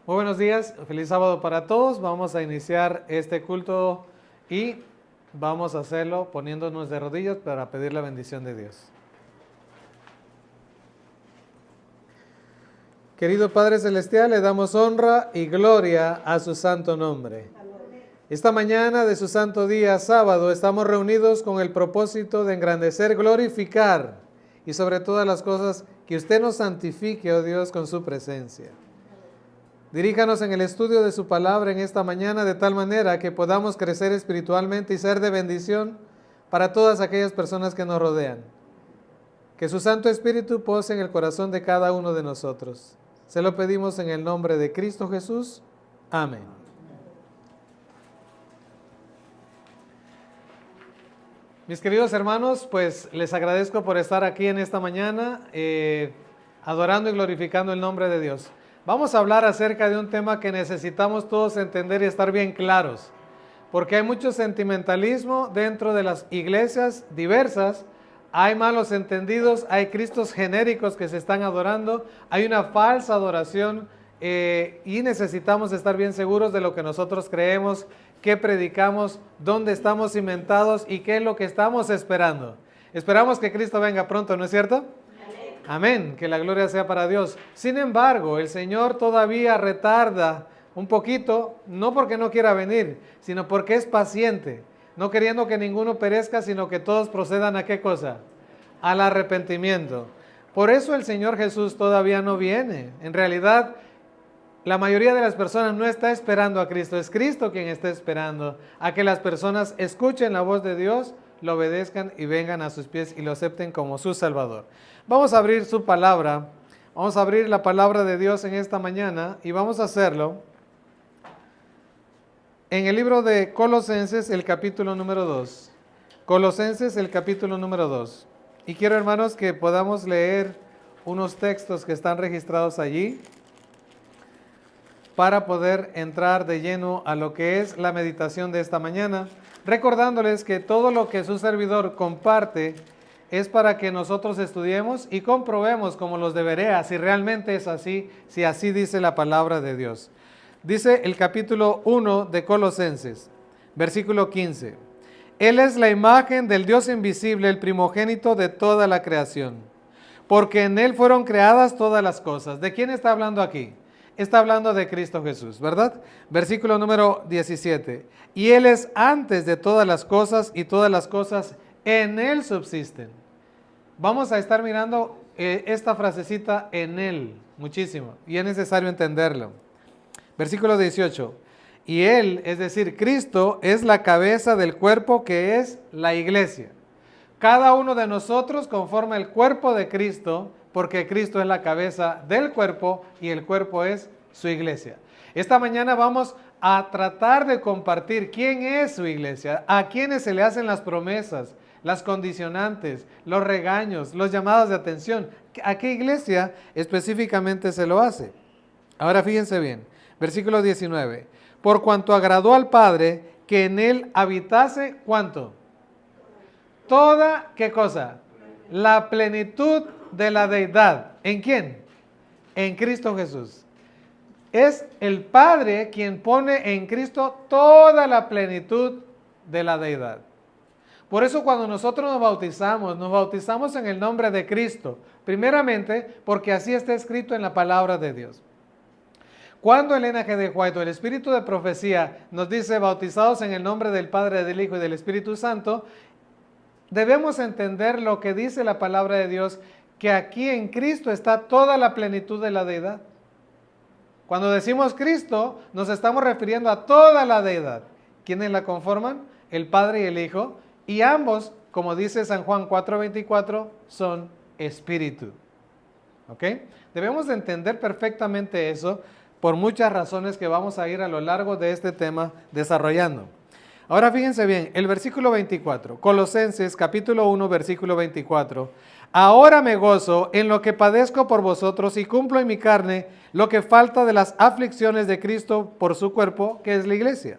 Muy buenos días, feliz sábado para todos. Vamos a iniciar este culto y vamos a hacerlo poniéndonos de rodillas para pedir la bendición de Dios. Querido Padre Celestial, le damos honra y gloria a su santo nombre. Esta mañana de su santo día, sábado, estamos reunidos con el propósito de engrandecer, glorificar y sobre todas las cosas que usted nos santifique, oh Dios, con su presencia. Diríjanos en el estudio de su palabra en esta mañana de tal manera que podamos crecer espiritualmente y ser de bendición para todas aquellas personas que nos rodean. Que su Santo Espíritu pose en el corazón de cada uno de nosotros. Se lo pedimos en el nombre de Cristo Jesús. Amén. Mis queridos hermanos, pues les agradezco por estar aquí en esta mañana, adorando y glorificando el nombre de Dios. Vamos a hablar acerca de un tema que necesitamos todos entender y estar bien claros, porque hay mucho sentimentalismo dentro de las iglesias diversas, hay malos entendidos, hay cristos genéricos que se están adorando, hay una falsa adoración y necesitamos estar bien seguros de lo que nosotros creemos, qué predicamos, dónde estamos cimentados y qué es lo que estamos esperando. Esperamos que Cristo venga pronto, ¿no es cierto? Amén, que la gloria sea para Dios. Sin embargo, el Señor todavía retarda un poquito, no porque no quiera venir, sino porque es paciente, no queriendo que ninguno perezca, sino que todos procedan ¿a qué cosa? Al arrepentimiento. Por eso el Señor Jesús todavía no viene. En realidad, la mayoría de las personas no está esperando a Cristo, es Cristo quien está esperando a que las personas escuchen la voz de Dios, lo obedezcan y vengan a sus pies y lo acepten como su Salvador. Vamos a abrir su palabra, vamos a abrir la palabra de Dios en esta mañana y vamos a hacerlo en el libro de Colosenses, el capítulo número 2. Colosenses, el capítulo número 2. Y quiero, hermanos, que podamos leer unos textos que están registrados allí para poder entrar de lleno a lo que es la meditación de esta mañana, recordándoles que todo lo que su servidor comparte es para que nosotros estudiemos y comprobemos como los de Berea si realmente es así, si así dice la palabra de Dios. Dice el capítulo 1 de Colosenses, versículo 15. Él es la imagen del Dios invisible, el primogénito de toda la creación, porque en Él fueron creadas todas las cosas. ¿De quién está hablando aquí? Está hablando de Cristo Jesús, ¿verdad? Versículo número 17. Y Él es antes de todas las cosas y todas las cosas en Él subsisten. Vamos a estar mirando esta frasecita en Él muchísimo y es necesario entenderlo. Versículo 18. Y Él, es decir, Cristo, es la cabeza del cuerpo que es la iglesia. Cada uno de nosotros conforma el cuerpo de Cristo, porque Cristo es la cabeza del cuerpo y el cuerpo es su iglesia. Esta mañana vamos a tratar de compartir quién es su iglesia, a quienes se le hacen las promesas, las condicionantes, los regaños, los llamados de atención. ¿A qué iglesia específicamente se lo hace? Ahora fíjense bien, versículo 19. Por cuanto agradó al Padre que en Él habitase, ¿cuánto? Toda, ¿qué cosa? La plenitud de la deidad. ¿En quién? En Cristo Jesús. Es el Padre quien pone en Cristo toda la plenitud de la deidad. Por eso cuando nosotros nos bautizamos en el nombre de Cristo, primeramente porque así está escrito en la palabra de Dios. Cuando Elena G. de White, el Espíritu de Profecía, nos dice bautizados en el nombre del Padre, del Hijo y del Espíritu Santo, debemos entender lo que dice la palabra de Dios, que aquí en Cristo está toda la plenitud de la deidad. Cuando decimos Cristo, nos estamos refiriendo a toda la deidad. ¿Quiénes la conforman? El Padre y el Hijo. Y ambos, como dice San Juan 4:24, son espíritu. ¿Ok? Debemos de entender perfectamente eso por muchas razones que vamos a ir a lo largo de este tema desarrollando. Ahora fíjense bien, el versículo 24, Colosenses capítulo 1, versículo 24. Ahora me gozo en lo que padezco por vosotros y cumplo en mi carne lo que falta de las aflicciones de Cristo por su cuerpo, que es la iglesia,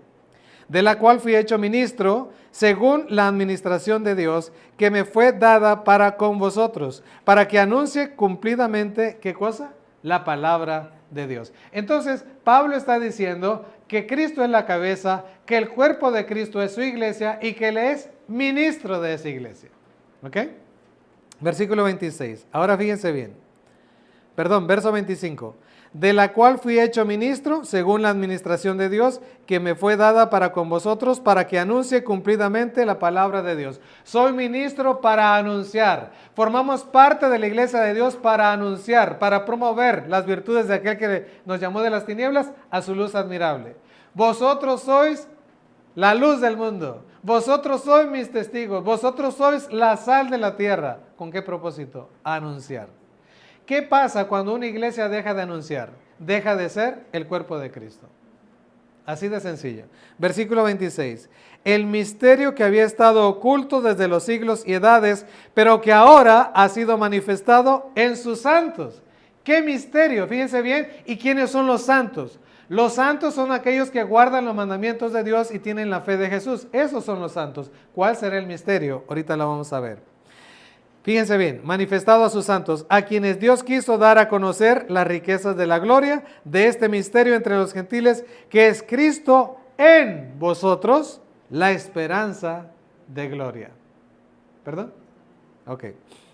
de la cual fui hecho ministro según la administración de Dios que me fue dada para con vosotros, para que anuncie cumplidamente, ¿qué cosa? La palabra de Dios. Entonces, Pablo está diciendo que Cristo es la cabeza, que el cuerpo de Cristo es su iglesia y que Él es ministro de esa iglesia. ¿Ok? Versículo 26. Ahora fíjense bien. Perdón, verso 25. De la cual fui hecho ministro, según la administración de Dios, que me fue dada para con vosotros, para que anuncie cumplidamente la palabra de Dios. Soy ministro para anunciar. Formamos parte de la iglesia de Dios para anunciar, para promover las virtudes de aquel que nos llamó de las tinieblas a su luz admirable. Vosotros sois la luz del mundo. Vosotros sois mis testigos. Vosotros sois la sal de la tierra. ¿Con qué propósito? Anunciar. ¿Qué pasa cuando una iglesia deja de anunciar? Deja de ser el cuerpo de Cristo. Así de sencillo. Versículo 26. El misterio que había estado oculto desde los siglos y edades, pero que ahora ha sido manifestado en sus santos. ¿Qué misterio? Fíjense bien. ¿Y quiénes son los santos? Los santos son aquellos que guardan los mandamientos de Dios y tienen la fe de Jesús. Esos son los santos. ¿Cuál será el misterio? Ahorita lo vamos a ver. Fíjense bien, manifestado a sus santos, a quienes Dios quiso dar a conocer las riquezas de la gloria de este misterio entre los gentiles, que es Cristo en vosotros, la esperanza de gloria. ¿Perdón? Ok.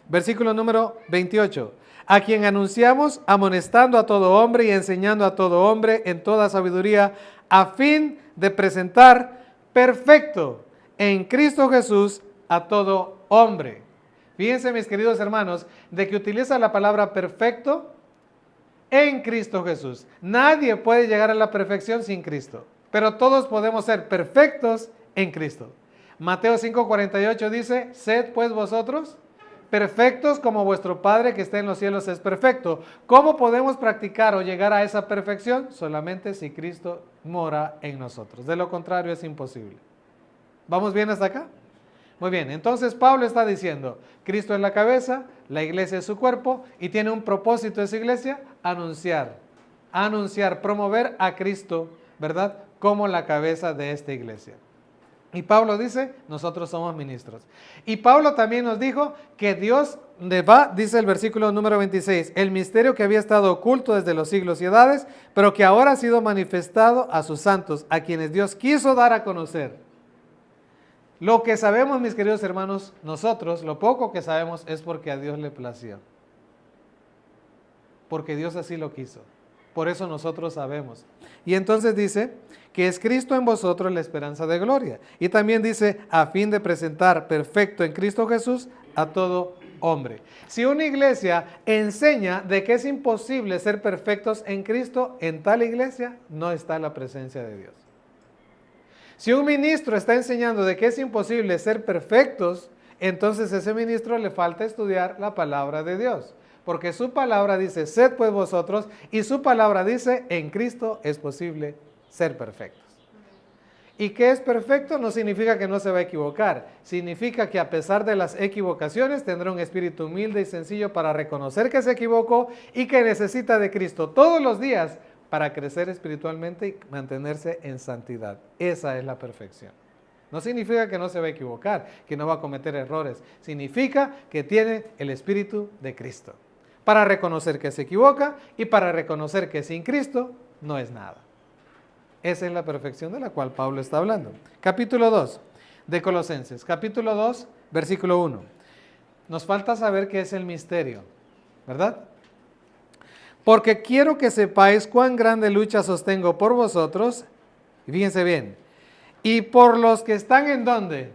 Versículo número 28. A quien anunciamos, amonestando a todo hombre y enseñando a todo hombre en toda sabiduría, a fin de presentar perfecto en Cristo Jesús a todo hombre. Fíjense, mis queridos hermanos, de que utiliza la palabra perfecto en Cristo Jesús. Nadie puede llegar a la perfección sin Cristo, pero todos podemos ser perfectos en Cristo. Mateo 5:48 dice, sed pues vosotros perfectos como vuestro Padre que está en los cielos es perfecto. ¿Cómo podemos practicar o llegar a esa perfección? Solamente si Cristo mora en nosotros. De lo contrario es imposible. ¿Vamos bien hasta acá? Muy bien, entonces Pablo está diciendo, Cristo es la cabeza, la iglesia es su cuerpo y tiene un propósito esa iglesia, anunciar, promover a Cristo, ¿verdad? Como la cabeza de esta iglesia. Y Pablo dice, nosotros somos ministros. Y Pablo también nos dijo que Dios dice el versículo número 26, el misterio que había estado oculto desde los siglos y edades, pero que ahora ha sido manifestado a sus santos, a quienes Dios quiso dar a conocer. Lo que sabemos, mis queridos hermanos, nosotros, lo poco que sabemos es porque a Dios le plació. Porque Dios así lo quiso. Por eso nosotros sabemos. Y entonces dice que es Cristo en vosotros la esperanza de gloria. Y también dice, a fin de presentar perfecto en Cristo Jesús a todo hombre. Si una iglesia enseña de que es imposible ser perfectos en Cristo, en tal iglesia no está la presencia de Dios. Si un ministro está enseñando de que es imposible ser perfectos, entonces a ese ministro le falta estudiar la palabra de Dios. Porque su palabra dice, sed pues vosotros, y su palabra dice, en Cristo es posible ser perfectos. ¿Y qué es perfecto? No significa que no se va a equivocar. Significa que a pesar de las equivocaciones tendrá un espíritu humilde y sencillo para reconocer que se equivocó y que necesita de Cristo todos los días para crecer espiritualmente y mantenerse en santidad. Esa es la perfección. No significa que no se va a equivocar, que no va a cometer errores. Significa que tiene el Espíritu de Cristo para reconocer que se equivoca y para reconocer que sin Cristo no es nada. Esa es la perfección de la cual Pablo está hablando. Capítulo 2 de Colosenses. Capítulo 2, versículo 1. Nos falta saber qué es el misterio, ¿verdad? Porque quiero que sepáis cuán grande lucha sostengo por vosotros, y fíjense bien, y por los que están ¿en dónde?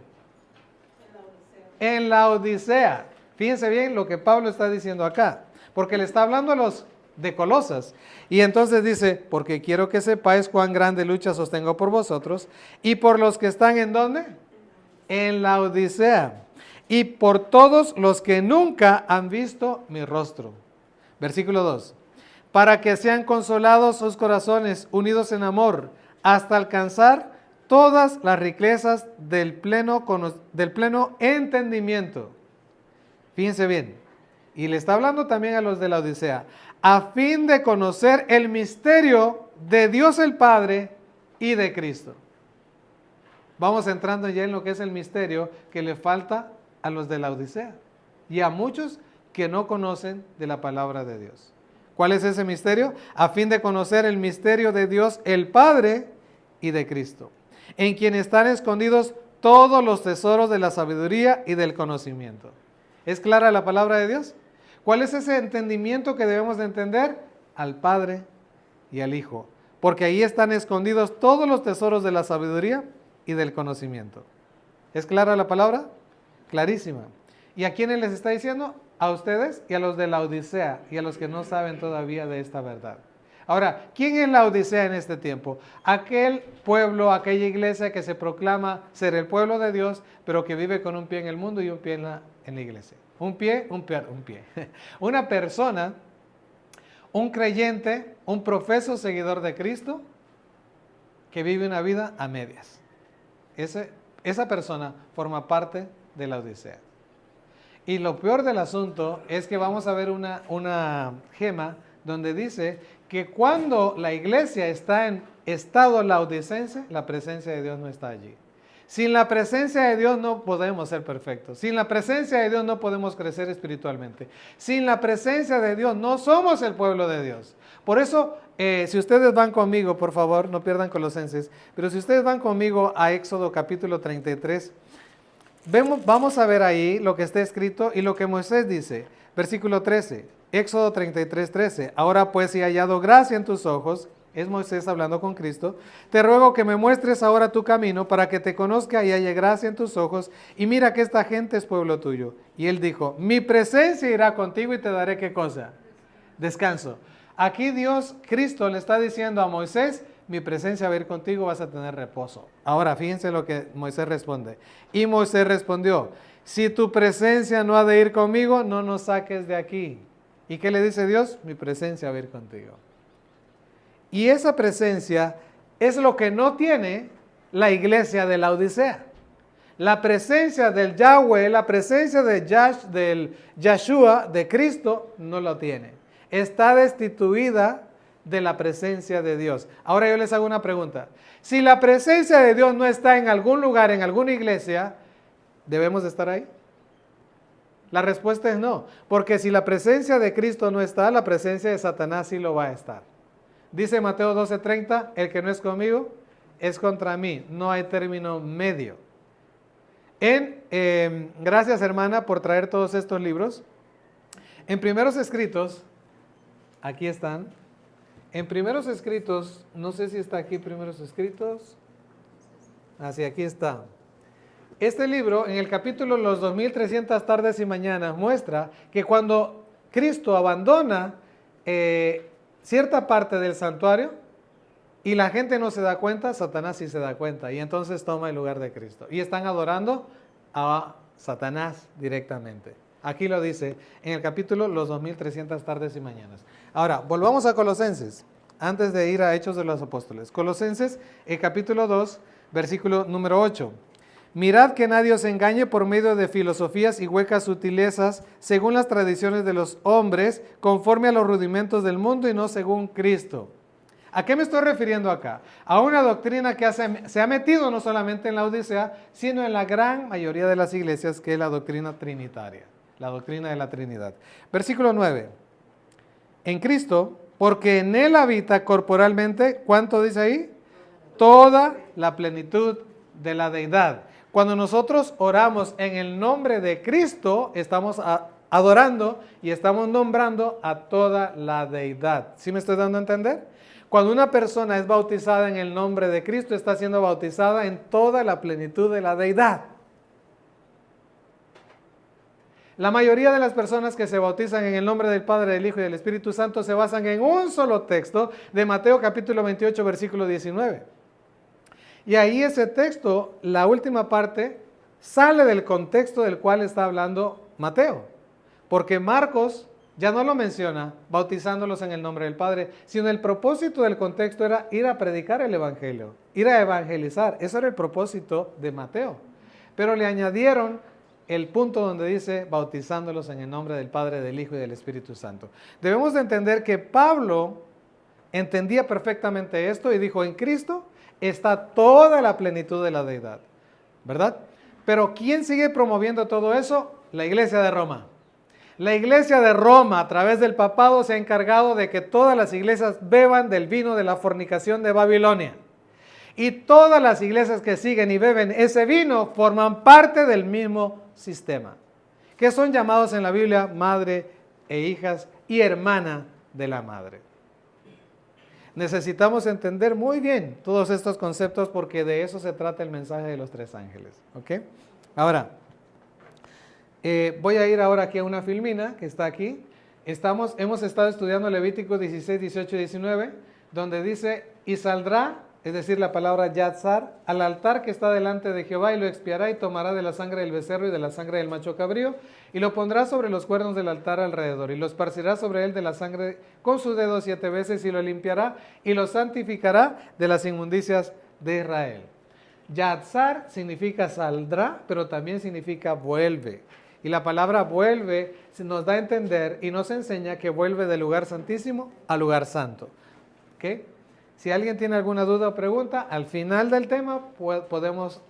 En la Odisea. Fíjense bien lo que Pablo está diciendo acá, porque le está hablando a los de Colosas, y entonces dice, porque quiero que sepáis cuán grande lucha sostengo por vosotros, y por los que están ¿en dónde? En la Odisea, y por todos los que nunca han visto mi rostro. Versículo 2. Para que sean consolados sus corazones, unidos en amor, hasta alcanzar todas las riquezas del pleno entendimiento. Fíjense bien, y le está hablando también a los de la Odisea, a fin de conocer el misterio de Dios el Padre y de Cristo. Vamos entrando ya en lo que es el misterio que le falta a los de la Odisea y a muchos que no conocen de la palabra de Dios. ¿Cuál es ese misterio? A fin de conocer el misterio de Dios el Padre y de Cristo, en quien están escondidos todos los tesoros de la sabiduría y del conocimiento. ¿Es clara la palabra de Dios? ¿Cuál es ese entendimiento que debemos de entender? Al Padre y al Hijo, porque ahí están escondidos todos los tesoros de la sabiduría y del conocimiento. ¿Es clara la palabra? Clarísima. ¿Y a quiénes les está diciendo? A ustedes y a los de la Odisea y a los que no saben todavía de esta verdad. Ahora, ¿quién es la Odisea en este tiempo? Aquel pueblo, aquella iglesia que se proclama ser el pueblo de Dios, pero que vive con un pie en el mundo y un pie en la iglesia. Un pie. Una persona, un creyente, un profeso seguidor de Cristo, que vive una vida a medias. Esa persona forma parte de la Odisea. Y lo peor del asunto es que vamos a ver una gema donde dice que cuando la iglesia está en estado laodicense, la presencia de Dios no está allí. Sin la presencia de Dios no podemos ser perfectos. Sin la presencia de Dios no podemos crecer espiritualmente. Sin la presencia de Dios no somos el pueblo de Dios. Por eso, si ustedes van conmigo, por favor, no pierdan Colosenses, pero si ustedes van conmigo a Éxodo capítulo 33, vamos a ver ahí lo que está escrito y lo que Moisés dice. Versículo 13, Éxodo 33, 13. Ahora pues, si he hallado gracia en tus ojos, es Moisés hablando con Cristo, te ruego que me muestres ahora tu camino para que te conozca y halle gracia en tus ojos, y mira que esta gente es pueblo tuyo. Y él dijo, mi presencia irá contigo y te daré ¿qué cosa? Descanso. Aquí Dios, Cristo le está diciendo a Moisés, mi presencia va a ir contigo, vas a tener reposo. Ahora, fíjense lo que Moisés responde. Y Moisés respondió, si tu presencia no ha de ir conmigo, no nos saques de aquí. ¿Y qué le dice Dios? Mi presencia va a ir contigo. Y esa presencia es lo que no tiene la iglesia de la Odisea. La presencia del Yahweh, la presencia del Yahshua, de Cristo, no lo tiene. Está destituida de la presencia de Dios. Ahora yo les hago una pregunta. Si la presencia de Dios no está en algún lugar, en alguna iglesia, ¿debemos de estar ahí? La respuesta es no, porque si la presencia de Cristo no está, la presencia de Satanás sí lo va a estar. Dice Mateo 12:30, el que no es conmigo es contra mí, no hay término medio. Gracias hermana por traer todos estos libros. En Primeros Escritos, aquí están. En Primeros Escritos, no sé si está aquí Primeros Escritos. Así, aquí está. Este libro, en el capítulo Los 2300 tardes y mañanas, muestra que cuando Cristo abandona cierta parte del santuario y la gente no se da cuenta, Satanás sí se da cuenta y entonces toma el lugar de Cristo. Y están adorando a Satanás directamente. Aquí lo dice en el capítulo Los 2300 tardes y mañanas. Ahora, volvamos a Colosenses, antes de ir a Hechos de los Apóstoles. Colosenses, el capítulo 2, versículo número 8. Mirad que nadie os engañe por medio de filosofías y huecas sutilezas, según las tradiciones de los hombres, conforme a los rudimentos del mundo y no según Cristo. ¿A qué me estoy refiriendo acá? A una doctrina que se ha metido no solamente en la Odisea, sino en la gran mayoría de las iglesias, que es la doctrina trinitaria, la doctrina de la Trinidad. Versículo 9. En Cristo, porque en Él habita corporalmente, ¿cuánto dice ahí? Toda la plenitud de la deidad. Cuando nosotros oramos en el nombre de Cristo, estamos adorando y estamos nombrando a toda la deidad. ¿Sí me estoy dando a entender? Cuando una persona es bautizada en el nombre de Cristo, está siendo bautizada en toda la plenitud de la deidad. La mayoría de las personas que se bautizan en el nombre del Padre, del Hijo y del Espíritu Santo se basan en un solo texto de Mateo capítulo 28, versículo 19. Y ahí ese texto, la última parte, sale del contexto del cual está hablando Mateo. Porque Marcos ya no lo menciona bautizándolos en el nombre del Padre, sino el propósito del contexto era ir a predicar el Evangelio, ir a evangelizar. Eso era el propósito de Mateo. Pero le añadieron el punto donde dice bautizándolos en el nombre del Padre, del Hijo y del Espíritu Santo. Debemos de entender que Pablo entendía perfectamente esto y dijo, en Cristo está toda la plenitud de la deidad, ¿verdad? Pero ¿quién sigue promoviendo todo eso? La iglesia de Roma. La iglesia de Roma, a través del papado, se ha encargado de que todas las iglesias beban del vino de la fornicación de Babilonia. Y todas las iglesias que siguen y beben ese vino forman parte del mismo sistema, que son llamados en la Biblia madre e hijas y hermana de la madre. Necesitamos entender muy bien todos estos conceptos porque de eso se trata el mensaje de los tres ángeles. ¿Ok? Ahora, voy a ir ahora aquí a una filmina que está aquí. Hemos estado estudiando Levítico 16, 18 y 19, donde dice, y saldrá, es decir, la palabra yatzar, al altar que está delante de Jehová y lo expiará y tomará de la sangre del becerro y de la sangre del macho cabrío y lo pondrá sobre los cuernos del altar alrededor y lo esparcirá sobre él de la sangre con sus dedos 7 veces y lo limpiará y lo santificará de las inmundicias de Israel. Yatzar significa saldrá, pero también significa vuelve. Y la palabra vuelve nos da a entender y nos enseña que vuelve del lugar santísimo al lugar santo. ¿Ok? Si alguien tiene alguna duda o pregunta, al final del tema podemos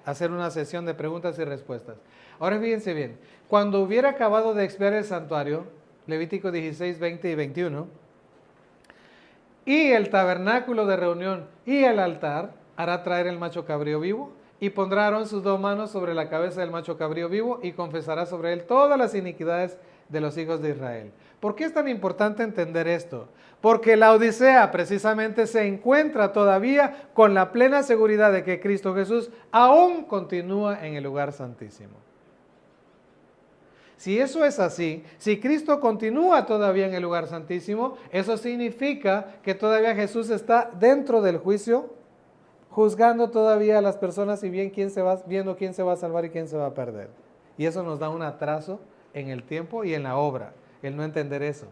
hacer una sesión de preguntas y respuestas. Ahora fíjense bien, cuando hubiera acabado de expiar el santuario, Levítico 16, 20 y 21, y el tabernáculo de reunión y el altar, hará traer el macho cabrío vivo, y pondrá Aarón sus 2 manos sobre la cabeza del macho cabrío vivo, y confesará sobre él todas las iniquidades de los hijos de Israel. ¿Por qué es tan importante entender esto? Porque la Odisea precisamente se encuentra todavía con la plena seguridad de que Cristo Jesús aún continúa en el lugar santísimo. Si eso es así, si Cristo continúa todavía en el lugar santísimo, eso significa que todavía Jesús está dentro del juicio, juzgando todavía a las personas y viendo quién se va a salvar y quién se va a perder. Y eso nos da un atraso en el tiempo y en la obra, el no entender eso.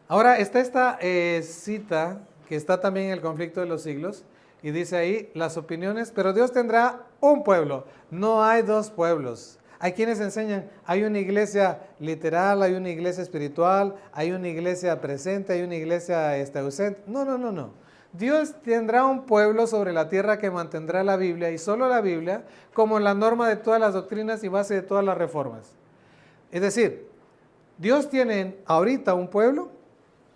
Ahora está esta cita que está también en el conflicto de los siglos y dice ahí las opiniones, pero Dios tendrá un pueblo, no hay 2 pueblos. Hay quienes enseñan, hay una iglesia literal, hay una iglesia espiritual, hay una iglesia presente, hay una iglesia ausente. No. Dios tendrá un pueblo sobre la tierra que mantendrá la Biblia y solo la Biblia como la norma de todas las doctrinas y base de todas las reformas. Es decir, Dios tiene ahorita un pueblo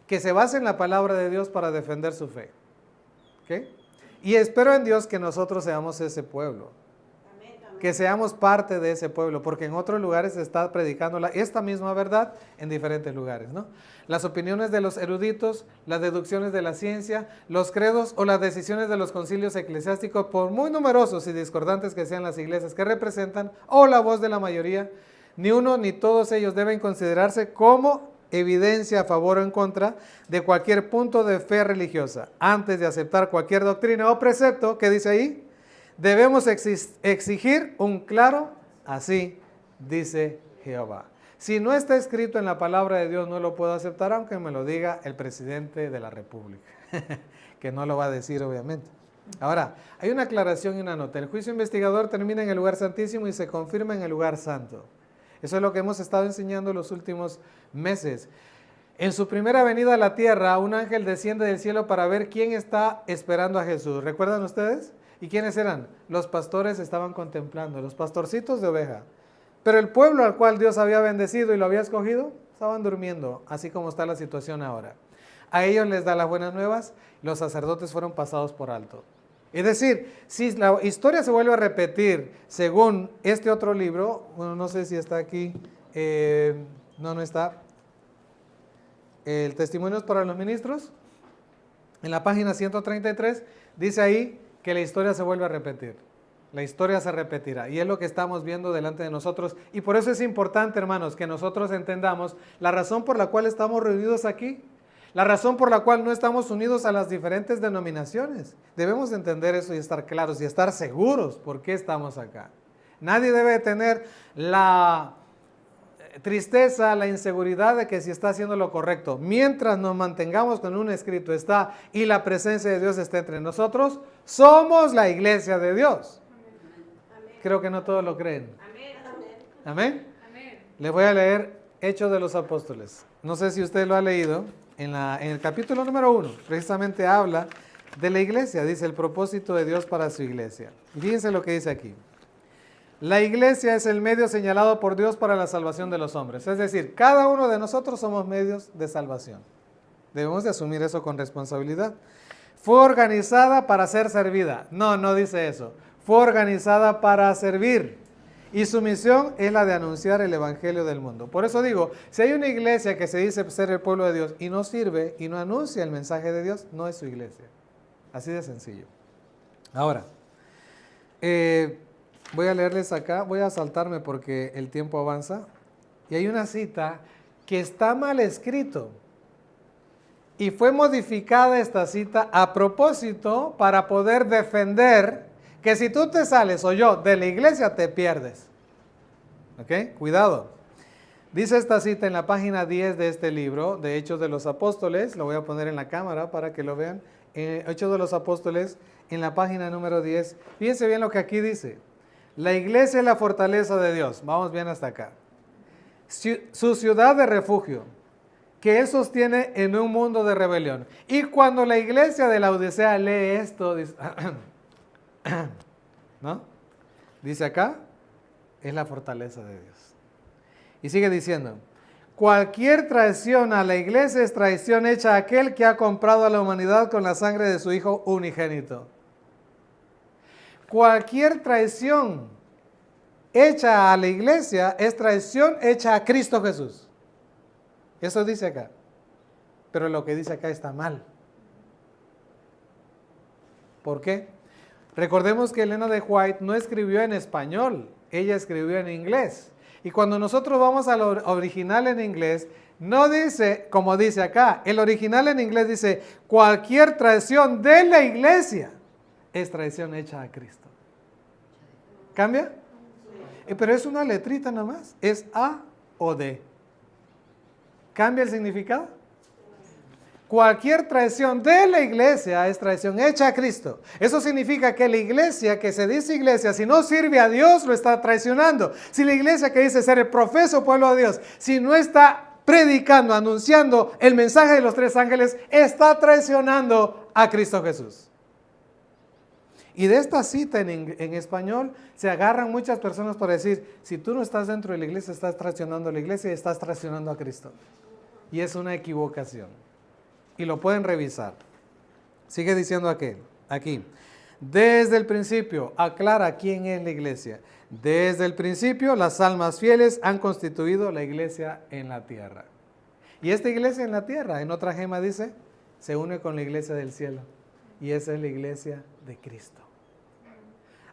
que se basa en la palabra de Dios para defender su fe. ¿Okay? Y espero en Dios que nosotros seamos ese pueblo. Que seamos parte de ese pueblo, porque en otros lugares se está predicando esta misma verdad en diferentes lugares, ¿no? Las opiniones de los eruditos, las deducciones de la ciencia, los credos o las decisiones de los concilios eclesiásticos, por muy numerosos y discordantes que sean las iglesias que representan, o la voz de la mayoría, ni uno ni todos ellos deben considerarse como evidencia a favor o en contra de cualquier punto de fe religiosa. Antes de aceptar cualquier doctrina o precepto, ¿qué dice ahí? Debemos exigir un claro, así dice Jehová. Si no está escrito en la palabra de Dios, no lo puedo aceptar, aunque me lo diga el presidente de la República, que no lo va a decir obviamente. Ahora, hay una aclaración y una nota. El juicio investigador termina en el lugar santísimo y se confirma en el lugar santo. Eso es lo que hemos estado enseñando los últimos meses. En su primera venida a la tierra, un ángel desciende del cielo para ver quién está esperando a Jesús. ¿Recuerdan ustedes? ¿Y quiénes eran? Los pastores estaban contemplando, los pastorcitos de oveja. Pero el pueblo al cual Dios había bendecido y lo había escogido, estaban durmiendo, así como está la situación ahora. A ellos les da las buenas nuevas, los sacerdotes fueron pasados por alto. Es decir, si la historia se vuelve a repetir según este otro libro, bueno, no sé si está aquí, no está, el Testimonios para los Ministros, en la página 133, dice ahí que la historia se vuelve a repetir. La historia se repetirá y es lo que estamos viendo delante de nosotros. Y por eso es importante, hermanos, que nosotros entendamos la razón por la cual estamos reunidos aquí, la razón por la cual no estamos unidos a las diferentes denominaciones. Debemos entender eso y estar claros y estar seguros por qué estamos acá. Nadie debe tener la tristeza, la inseguridad de que si está haciendo lo correcto. Mientras nos mantengamos con un escrito está y la presencia de Dios está entre nosotros, somos la iglesia de Dios. Creo que no todos lo creen. Amén. Les voy a leer Hechos de los Apóstoles. No sé si usted lo ha leído. En el capítulo número 1, precisamente habla de la iglesia. Dice el propósito de Dios para su iglesia. Y fíjense lo que dice aquí. La iglesia es el medio señalado por Dios para la salvación de los hombres. Es decir, cada uno de nosotros somos medios de salvación. Debemos de asumir eso con responsabilidad. Fue organizada para ser servida. No, no dice eso. Fue organizada para servir. Y su misión es la de anunciar el evangelio del mundo. Por eso digo, si hay una iglesia que se dice ser el pueblo de Dios y no sirve y no anuncia el mensaje de Dios, no es su iglesia. Así de sencillo. Ahora, voy a leerles acá, voy a saltarme porque el tiempo avanza. Y hay una cita que está mal escrito. Y fue modificada esta cita a propósito para poder defender que si tú te sales o yo de la iglesia te pierdes. ¿Ok? Cuidado. Dice esta cita en la página 10 de este libro, de Hechos de los Apóstoles. Lo voy a poner en la cámara para que lo vean. Hechos de los Apóstoles, en la página número 10. Fíjense bien lo que aquí dice. La iglesia es la fortaleza de Dios. Vamos bien hasta acá. Su ciudad de refugio, que Él sostiene en un mundo de rebelión. Y cuando la iglesia de la Odisea lee esto, dice, ¿no? Dice acá, es la fortaleza de Dios. Y sigue diciendo, cualquier traición a la iglesia es traición hecha a aquel que ha comprado a la humanidad con la sangre de su Hijo unigénito. Cualquier traición hecha a la iglesia es traición hecha a Cristo Jesús. Eso dice acá. Pero lo que dice acá está mal. ¿Por qué? Recordemos que Elena de White no escribió en español, ella escribió en inglés. Y cuando nosotros vamos al original en inglés, no dice, como dice acá, el original en inglés dice, cualquier traición de la iglesia es traición hecha a Cristo. ¿Cambia? Pero es una letrita nomás, es A o D. ¿Cambia el significado? Cualquier traición de la iglesia es traición hecha a Cristo. Eso significa que la iglesia, que se dice iglesia, si no sirve a Dios, lo está traicionando. Si la iglesia que dice ser el profeso pueblo de Dios, si no está predicando, anunciando el mensaje de los tres ángeles, está traicionando a Cristo Jesús. Y de esta cita en español se agarran muchas personas para decir, si tú no estás dentro de la iglesia, estás traicionando a la iglesia y estás traicionando a Cristo. Y es una equivocación. Y lo pueden revisar. Sigue diciendo aquí. Desde el principio, aclara quién es la iglesia. Desde el principio, las almas fieles han constituido la iglesia en la tierra. Y esta iglesia en la tierra, en otra gema dice, se une con la iglesia del cielo. Y esa es la iglesia de Cristo.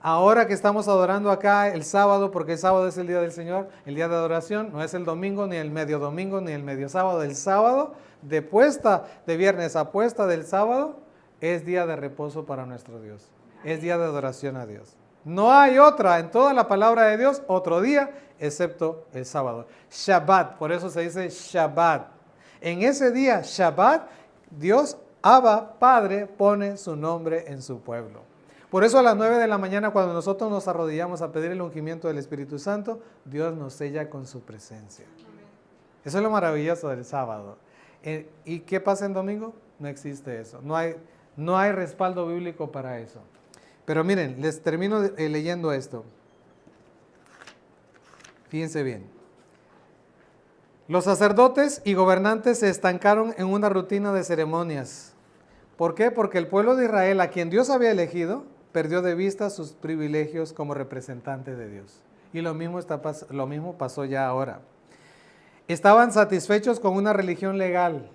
Ahora que estamos adorando acá el sábado, porque el sábado es el día del Señor, el día de adoración, no es el domingo, ni el medio domingo, ni el medio sábado. El sábado, de puesta de viernes a puesta del sábado, es día de reposo para nuestro Dios. Es día de adoración a Dios. No hay otra en toda la palabra de Dios, otro día, excepto el sábado. Shabbat, por eso se dice Shabbat. En ese día, Shabbat, Dios, Abba, Padre, pone su nombre en su pueblo. Por eso a las 9 de la mañana, cuando nosotros nos arrodillamos a pedir el ungimiento del Espíritu Santo, Dios nos sella con su presencia. Eso es lo maravilloso del sábado. ¿Y qué pasa en domingo? No existe eso. No hay respaldo bíblico para eso. Pero miren, les termino leyendo esto. Fíjense bien. Los sacerdotes y gobernantes se estancaron en una rutina de ceremonias. ¿Por qué? Porque el pueblo de Israel, a quien Dios había elegido, perdió de vista sus privilegios como representante de Dios. Y lo mismo pasó ya ahora. Estaban satisfechos con una religión legal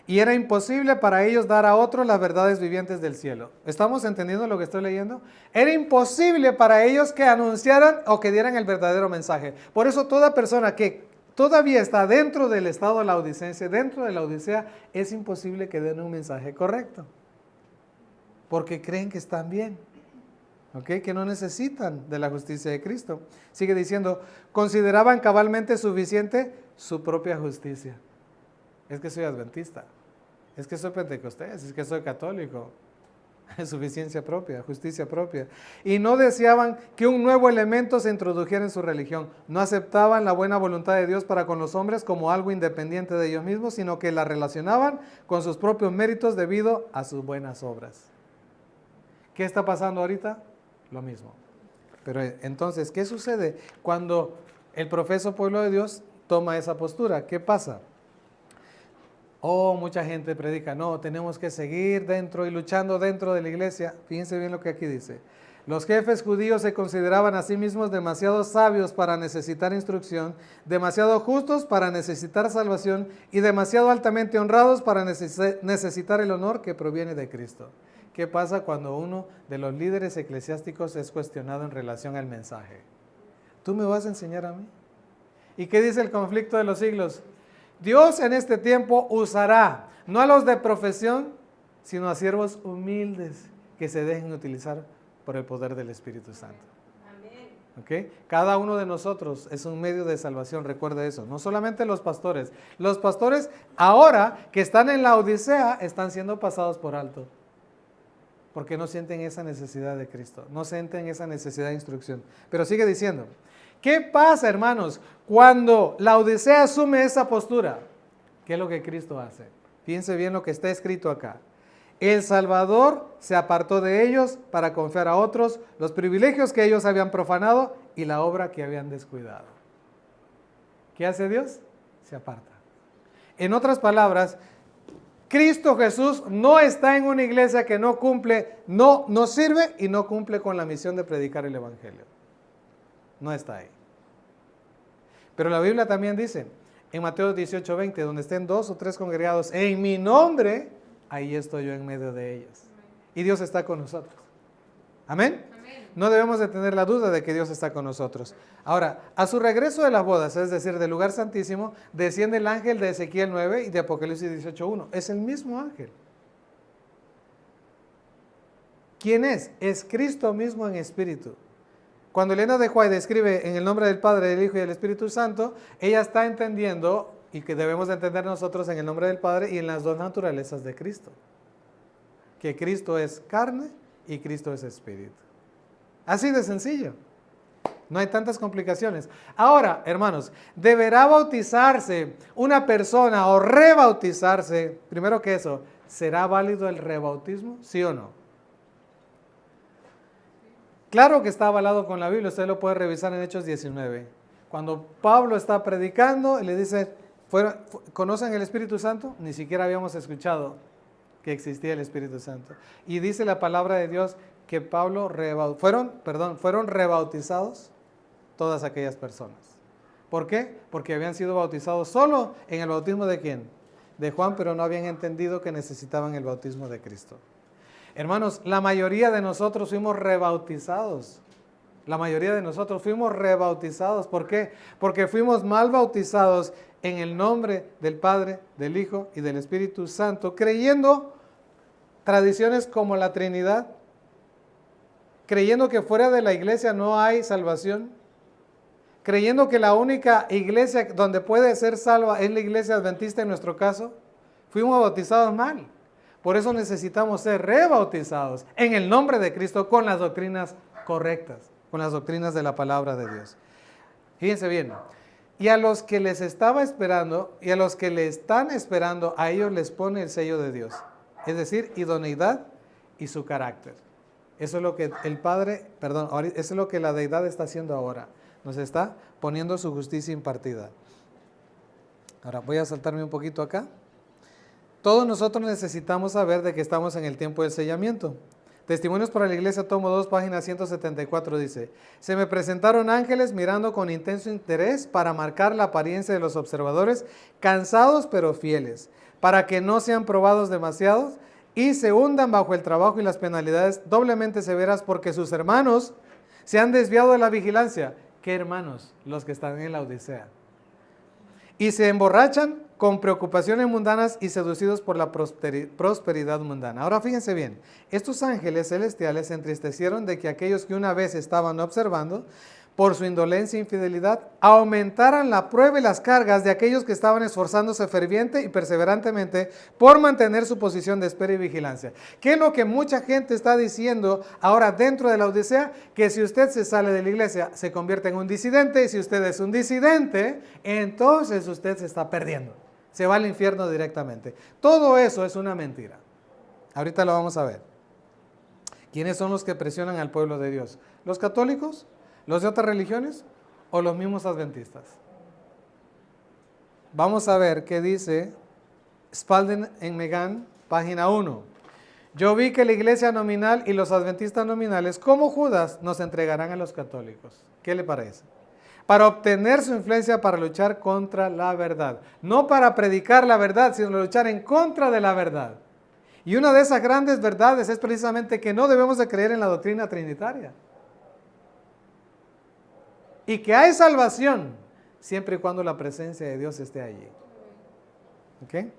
y era imposible para ellos dar a otros las verdades vivientes del cielo. ¿Estamos entendiendo lo que estoy leyendo? Era imposible para ellos que anunciaran o que dieran el verdadero mensaje. Por eso toda persona que todavía está dentro del estado laodicense, dentro de la Odisea, es imposible que den un mensaje correcto. Porque creen que están bien, ¿ok? Que no necesitan de la justicia de Cristo. Sigue diciendo, consideraban cabalmente suficiente su propia justicia. Es que soy adventista, es que soy pentecostés, es que soy católico. Suficiencia propia, justicia propia. Y no deseaban que un nuevo elemento se introdujera en su religión. No aceptaban la buena voluntad de Dios para con los hombres como algo independiente de ellos mismos, sino que la relacionaban con sus propios méritos debido a sus buenas obras. ¿Qué está pasando ahorita? Lo mismo. Pero entonces, ¿qué sucede cuando el profeso pueblo de Dios toma esa postura? ¿Qué pasa? Mucha gente predica, no, tenemos que seguir dentro y luchando dentro de la iglesia. Fíjense bien lo que aquí dice. Los jefes judíos se consideraban a sí mismos demasiado sabios para necesitar instrucción, demasiado justos para necesitar salvación y demasiado altamente honrados para necesitar el honor que proviene de Cristo. ¿Qué pasa cuando uno de los líderes eclesiásticos es cuestionado en relación al mensaje? ¿Tú me vas a enseñar a mí? ¿Y qué dice el conflicto de los siglos? Dios en este tiempo usará, no a los de profesión, sino a siervos humildes que se dejen utilizar por el poder del Espíritu Santo. ¿Okay? Cada uno de nosotros es un medio de salvación, recuerda eso. No solamente los pastores. Los pastores ahora que están en la Odisea están siendo pasados por alto. Porque no sienten esa necesidad de Cristo, no sienten esa necesidad de instrucción. Pero sigue diciendo, ¿qué pasa, hermanos, cuando la Odisea asume esa postura? ¿Qué es lo que Cristo hace? Fíjense bien lo que está escrito acá. El Salvador se apartó de ellos para confiar a otros los privilegios que ellos habían profanado y la obra que habían descuidado. ¿Qué hace Dios? Se aparta. En otras palabras, Cristo Jesús no está en una iglesia que no cumple, no sirve y no cumple con la misión de predicar el Evangelio. No está ahí. Pero la Biblia también dice, en Mateo 18:20, donde estén 2 o 3 congregados en mi nombre, ahí estoy yo en medio de ellos. Y Dios está con nosotros. ¿Amén? No debemos de tener la duda de que Dios está con nosotros. Ahora, a su regreso de las bodas, es decir, del lugar santísimo, desciende el ángel de Ezequiel 9 y de Apocalipsis 18:1. Es el mismo ángel. ¿Quién es? Es Cristo mismo en espíritu. Cuando Elena de White escribe en el nombre del Padre, del Hijo y del Espíritu Santo, ella está entendiendo, y que debemos de entender nosotros en el nombre del Padre y en las dos naturalezas de Cristo. Que Cristo es carne y Cristo es espíritu. Así de sencillo. No hay tantas complicaciones. Ahora, hermanos, ¿deberá bautizarse una persona o rebautizarse? Primero que eso, ¿será válido el rebautismo? ¿Sí o no? Claro que está avalado con la Biblia. Usted lo puede revisar en Hechos 19. Cuando Pablo está predicando, le dice, ¿conocen el Espíritu Santo? Ni siquiera habíamos escuchado que existía el Espíritu Santo. Y dice la palabra de Dios que fueron rebautizados todas aquellas personas. ¿Por qué? Porque habían sido bautizados solo en el bautismo de ¿quién? De Juan, pero no habían entendido que necesitaban el bautismo de Cristo. Hermanos, la mayoría de nosotros fuimos rebautizados. La mayoría de nosotros fuimos rebautizados. ¿Por qué? Porque fuimos mal bautizados en el nombre del Padre, del Hijo y del Espíritu Santo, creyendo tradiciones como la Trinidad, creyendo que fuera de la iglesia no hay salvación, creyendo que la única iglesia donde puede ser salva es la iglesia adventista en nuestro caso. Fuimos bautizados mal. Por eso necesitamos ser rebautizados en el nombre de Cristo con las doctrinas correctas, con las doctrinas de la palabra de Dios. Fíjense bien, y a los que les estaba esperando y a los que le están esperando, a ellos les pone el sello de Dios, es decir, idoneidad y su carácter. Eso es lo que eso es lo que la deidad está haciendo ahora. Nos está poniendo su justicia impartida. Ahora voy a saltarme un poquito acá. Todos nosotros necesitamos saber de que estamos en el tiempo del sellamiento. Testimonios para la Iglesia, tomo 2, página 174, dice: se me presentaron ángeles mirando con intenso interés para marcar la apariencia de los observadores, cansados pero fieles, para que no sean probados demasiados y se hundan bajo el trabajo y las penalidades doblemente severas porque sus hermanos se han desviado de la vigilancia. ¿Qué hermanos? Los que están en la Odisea. Y se emborrachan con preocupaciones mundanas y seducidos por la prosperidad mundana. Ahora fíjense bien, estos ángeles celestiales se entristecieron de que aquellos que una vez estaban observando, por su indolencia e infidelidad, aumentaran la prueba y las cargas de aquellos que estaban esforzándose ferviente y perseverantemente por mantener su posición de espera y vigilancia. ¿Qué es lo que mucha gente está diciendo ahora dentro de la Odisea? Que si usted se sale de la iglesia, se convierte en un disidente, y si usted es un disidente, entonces usted se está perdiendo. Se va al infierno directamente. Todo eso es una mentira. Ahorita lo vamos a ver. ¿Quiénes son los que presionan al pueblo de Dios? ¿Los católicos? ¿Los de otras religiones o los mismos adventistas? Vamos a ver qué dice Spalding en Megan, página 1. Yo vi que la iglesia nominal y los adventistas nominales, como Judas, nos entregarán a los católicos. ¿Qué le parece? Para obtener su influencia para luchar contra la verdad. No para predicar la verdad, sino luchar en contra de la verdad. Y una de esas grandes verdades es precisamente que no debemos de creer en la doctrina trinitaria. Y que hay salvación siempre y cuando la presencia de Dios esté allí. ¿Ok?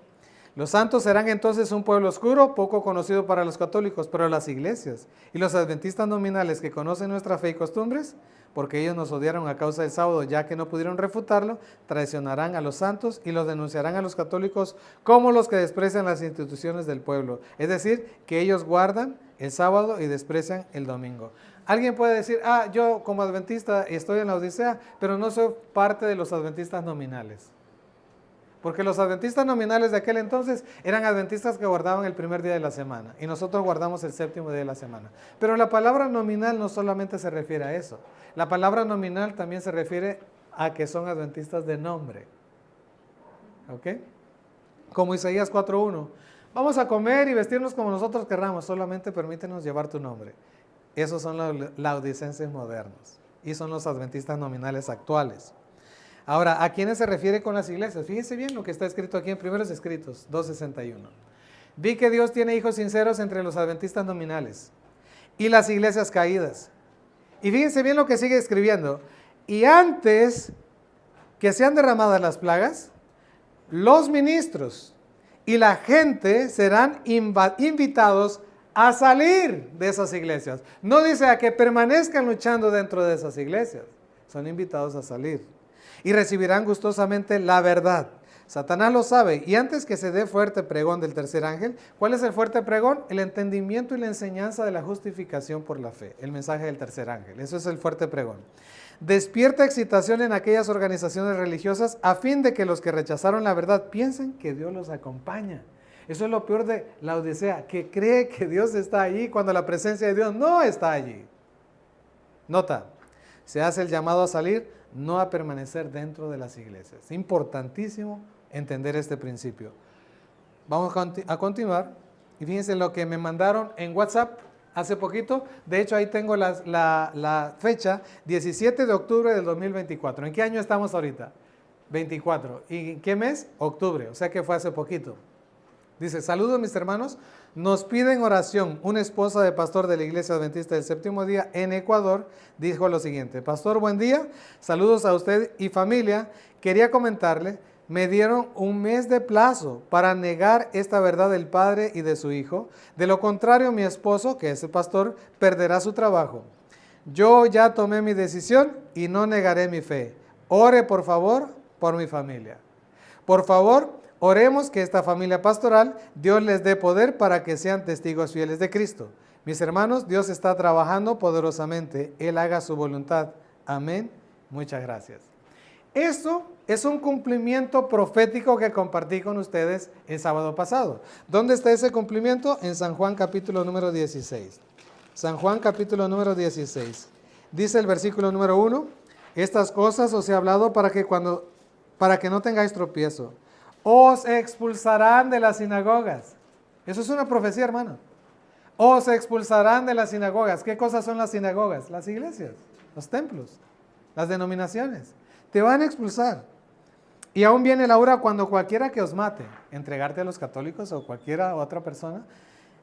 Los santos serán entonces un pueblo oscuro, poco conocido para los católicos, pero las iglesias y los adventistas nominales que conocen nuestra fe y costumbres, porque ellos nos odiaron a causa del sábado, ya que no pudieron refutarlo, traicionarán a los santos y los denunciarán a los católicos como los que desprecian las instituciones del pueblo. Es decir, que ellos guardan el sábado y desprecian el domingo. Alguien puede decir, yo como adventista estoy en la Odisea, pero no soy parte de los adventistas nominales. Porque los adventistas nominales de aquel entonces eran adventistas que guardaban el primer día de la semana y nosotros guardamos el séptimo día de la semana. Pero la palabra nominal no solamente se refiere a eso. La palabra nominal también se refiere a que son adventistas de nombre. ¿Ok? Como Isaías 4:1. Vamos a comer y vestirnos como nosotros querramos, solamente permítenos llevar tu nombre. Esos son los laodicenses modernos y son los adventistas nominales actuales. Ahora, ¿a quiénes se refiere con las iglesias? Fíjense bien lo que está escrito aquí en Primeros Escritos 2:61. Vi que Dios tiene hijos sinceros entre los adventistas nominales y las iglesias caídas. Y fíjense bien lo que sigue escribiendo. Y antes que sean derramadas las plagas, los ministros y la gente serán invitados a salir de esas iglesias. No dice a que permanezcan luchando dentro de esas iglesias. Son invitados a salir. Y recibirán gustosamente la verdad. Satanás lo sabe. Y antes que se dé fuerte pregón del tercer ángel, ¿cuál es el fuerte pregón? El entendimiento y la enseñanza de la justificación por la fe. El mensaje del tercer ángel. Eso es el fuerte pregón. Despierta excitación en aquellas organizaciones religiosas a fin de que los que rechazaron la verdad piensen que Dios los acompaña. Eso es lo peor de la Odisea, que cree que Dios está allí cuando la presencia de Dios no está allí. Nota, se hace el llamado a salir, no a permanecer dentro de las iglesias. Es importantísimo entender este principio. Vamos a continuar. Y fíjense lo que me mandaron en WhatsApp hace poquito. De hecho, ahí tengo la fecha, 17 de octubre del 2024. ¿En qué año estamos ahorita? 24. ¿Y en qué mes? Octubre. O sea que fue hace poquito. Dice, saludos mis hermanos, nos piden oración. Una esposa de pastor de la Iglesia Adventista del Séptimo Día en Ecuador dijo lo siguiente: pastor, buen día, saludos a usted y familia. Quería comentarle, me dieron un mes de plazo para negar esta verdad del padre y de su hijo. De lo contrario, mi esposo, que es el pastor, perderá su trabajo. Yo ya tomé mi decisión y no negaré mi fe. Ore, por favor, por mi familia. Por favor, oremos que esta familia pastoral, Dios les dé poder para que sean testigos fieles de Cristo. Mis hermanos, Dios está trabajando poderosamente. Él haga su voluntad. Amén. Muchas gracias. Esto es un cumplimiento profético que compartí con ustedes el sábado pasado. ¿Dónde está ese cumplimiento? En San Juan capítulo número 16. San Juan capítulo número 16. Dice el versículo número 1, estas cosas os he hablado para que no tengáis tropiezo. Os expulsarán de las sinagogas. Eso es una profecía, hermano. Os expulsarán de las sinagogas. ¿Qué cosas son las sinagogas? Las iglesias, los templos, las denominaciones. Te van a expulsar. Y aún viene la hora cuando cualquiera que os mate, entregarte a los católicos o cualquiera otra persona,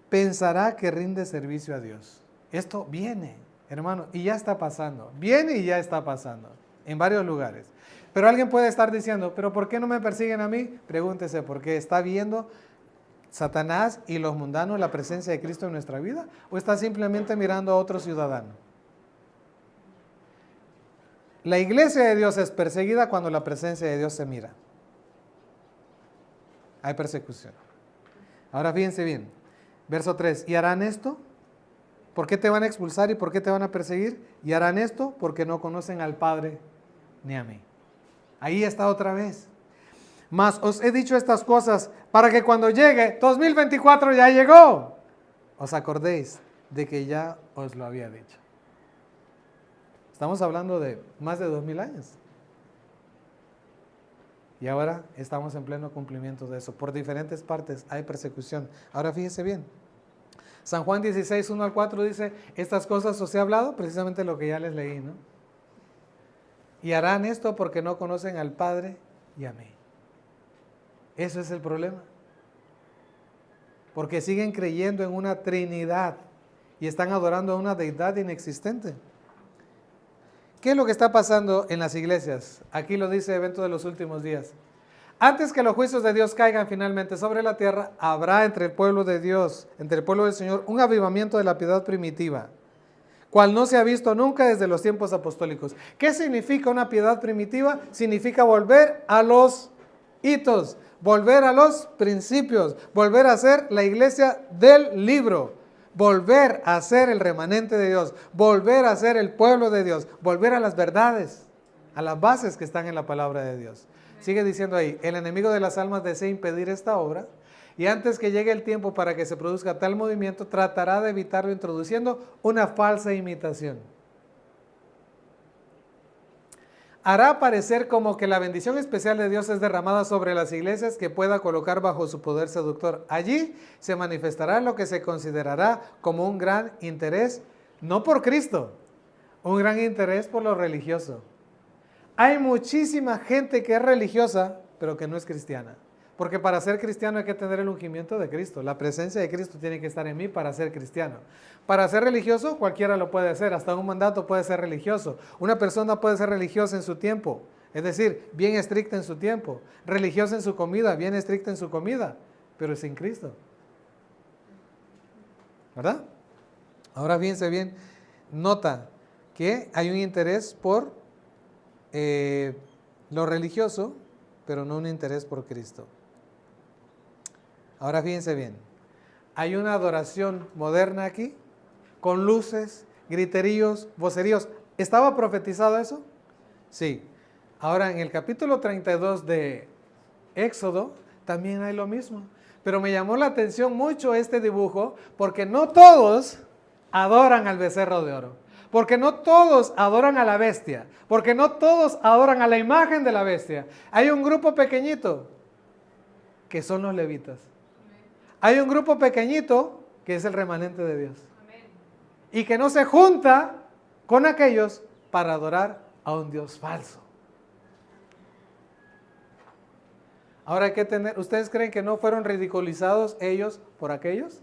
pensará que rinde servicio a Dios. Esto viene, hermano, y ya está pasando. Viene y ya está pasando en varios lugares. Pero alguien puede estar diciendo, ¿pero por qué no me persiguen a mí? Pregúntese, ¿por qué está viendo Satanás y los mundanos la presencia de Cristo en nuestra vida? ¿O está simplemente mirando a otro ciudadano? La iglesia de Dios es perseguida cuando la presencia de Dios se mira. Hay persecución. Ahora fíjense bien, verso 3, ¿y harán esto? ¿Por qué te van a expulsar y por qué te van a perseguir? Y harán esto porque no conocen al Padre ni a mí. Ahí está otra vez. Mas os he dicho estas cosas para que cuando llegue 2024 ya llegó, os acordéis de que ya os lo había dicho. Estamos hablando de más de 2000 años. Y ahora estamos en pleno cumplimiento de eso. Por diferentes partes hay persecución. Ahora fíjese bien. San Juan 16, 1 al 4 dice, estas cosas os he hablado, precisamente lo que ya les leí, ¿no? Y harán esto porque no conocen al Padre y a mí. Eso es el problema. Porque siguen creyendo en una Trinidad y están adorando a una deidad inexistente. ¿Qué es lo que está pasando en las iglesias? Aquí lo dice Evento de los Últimos Días. Antes que los juicios de Dios caigan finalmente sobre la tierra, habrá entre el pueblo de Dios, entre el pueblo del Señor, un avivamiento de la piedad primitiva, cual no se ha visto nunca desde los tiempos apostólicos. ¿Qué significa una piedad primitiva? Significa volver a los hitos, volver a los principios, volver a ser la iglesia del libro. Volver a ser el remanente de Dios, volver a ser el pueblo de Dios, volver a las verdades, a las bases que están en la palabra de Dios. Sigue diciendo ahí, el enemigo de las almas desea impedir esta obra y antes que llegue el tiempo para que se produzca tal movimiento, tratará de evitarlo introduciendo una falsa imitación. Hará parecer como que la bendición especial de Dios es derramada sobre las iglesias que pueda colocar bajo su poder seductor. Allí se manifestará lo que se considerará como un gran interés, no por Cristo, un gran interés por lo religioso. Hay muchísima gente que es religiosa, pero que no es cristiana. Porque para ser cristiano hay que tener el ungimiento de Cristo. La presencia de Cristo tiene que estar en mí para ser cristiano. Para ser religioso, cualquiera lo puede hacer. Hasta un mandato puede ser religioso. Una persona puede ser religiosa en su tiempo. Es decir, bien estricta en su tiempo. Religiosa en su comida, bien estricta en su comida. Pero sin Cristo. ¿Verdad? Ahora fíjense bien. Nota que hay un interés por lo religioso, pero no un interés por Cristo. Ahora fíjense bien, hay una adoración moderna aquí, con luces, griteríos, voceríos. ¿Estaba profetizado eso? Sí. Ahora en el capítulo 32 de Éxodo también hay lo mismo. Pero me llamó la atención mucho este dibujo porque no todos adoran al becerro de oro. Porque no todos adoran a la bestia. Porque no todos adoran a la imagen de la bestia. Hay un grupo pequeñito que son los levitas. Hay un grupo pequeñito que es el remanente de Dios. Y que no se junta con aquellos para adorar a un Dios falso. Ahora hay que tener, ¿ustedes creen que no fueron ridiculizados ellos por aquellos?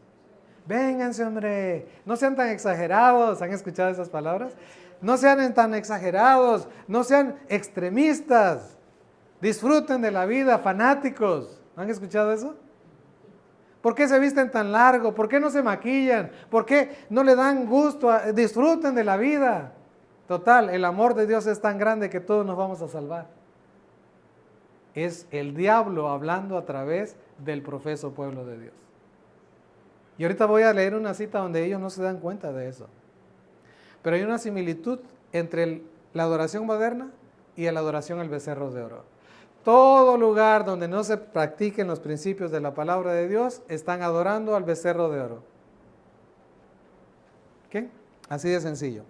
Vénganse, hombre, no sean tan exagerados. ¿Han escuchado esas palabras? No sean tan exagerados, no sean extremistas. Disfruten de la vida, fanáticos. ¿Han escuchado eso? ¿Por qué se visten tan largo? ¿Por qué no se maquillan? ¿Por qué no le dan gusto? Disfruten de la vida. Total, el amor de Dios es tan grande que todos nos vamos a salvar. Es el diablo hablando a través del profeso pueblo de Dios. Y ahorita voy a leer una cita donde ellos no se dan cuenta de eso. Pero hay una similitud entre la adoración moderna y la adoración al becerro de oro. Todo lugar donde no se practiquen los principios de la palabra de Dios, están adorando al becerro de oro. ¿Qué? Así de sencillo.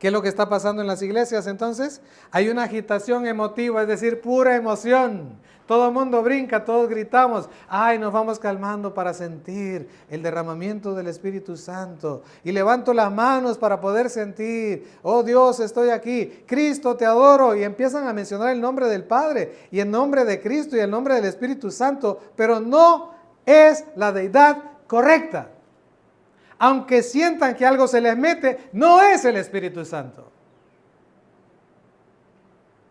¿Qué es lo que está pasando en las iglesias entonces? Hay una agitación emotiva, es decir, pura emoción. Todo el mundo brinca, todos gritamos. Ay, nos vamos calmando para sentir el derramamiento del Espíritu Santo. Y levanto las manos para poder sentir. Oh Dios, estoy aquí. Cristo, te adoro. Y empiezan a mencionar el nombre del Padre y el nombre de Cristo y el nombre del Espíritu Santo. Pero no es la deidad correcta. Aunque sientan que algo se les mete, no es el Espíritu Santo.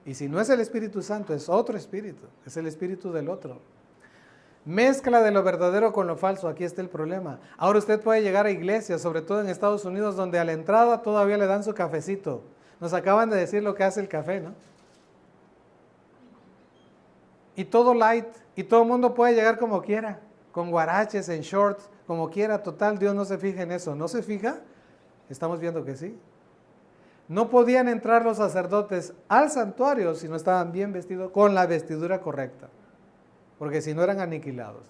Y si no es el Espíritu Santo, es otro espíritu, es el espíritu del otro. Mezcla de lo verdadero con lo falso, aquí está el problema. Ahora usted puede llegar a iglesias, sobre todo en Estados Unidos, donde a la entrada todavía le dan su cafecito. Nos acaban de decir lo que hace el café, ¿no? Y todo light, y todo el mundo puede llegar como quiera, con guaraches, en shorts, como quiera. Total, Dios no se fija en eso. ¿No se fija? Estamos viendo que sí. No podían entrar los sacerdotes al santuario si no estaban bien vestidos con la vestidura correcta, porque si no eran aniquilados.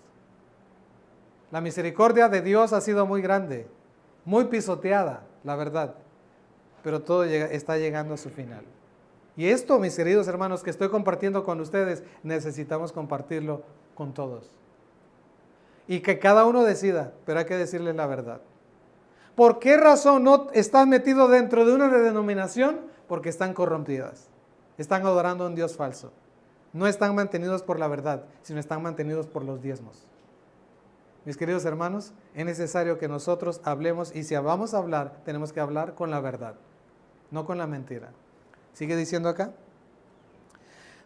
La misericordia de Dios ha sido muy grande, muy pisoteada, la verdad. pero todo está llegando a su final. Y esto, mis queridos hermanos, que estoy compartiendo con ustedes, necesitamos compartirlo con todos. Y que cada uno decida, pero hay que decirle la verdad. ¿Por qué razón no estás metido dentro de una denominación? Porque están corrompidas. Están adorando a un Dios falso. No están mantenidos por la verdad, sino están mantenidos por los diezmos. Mis queridos hermanos, es necesario que nosotros hablemos, y si vamos a hablar, tenemos que hablar con la verdad, no con la mentira. Sigue diciendo acá.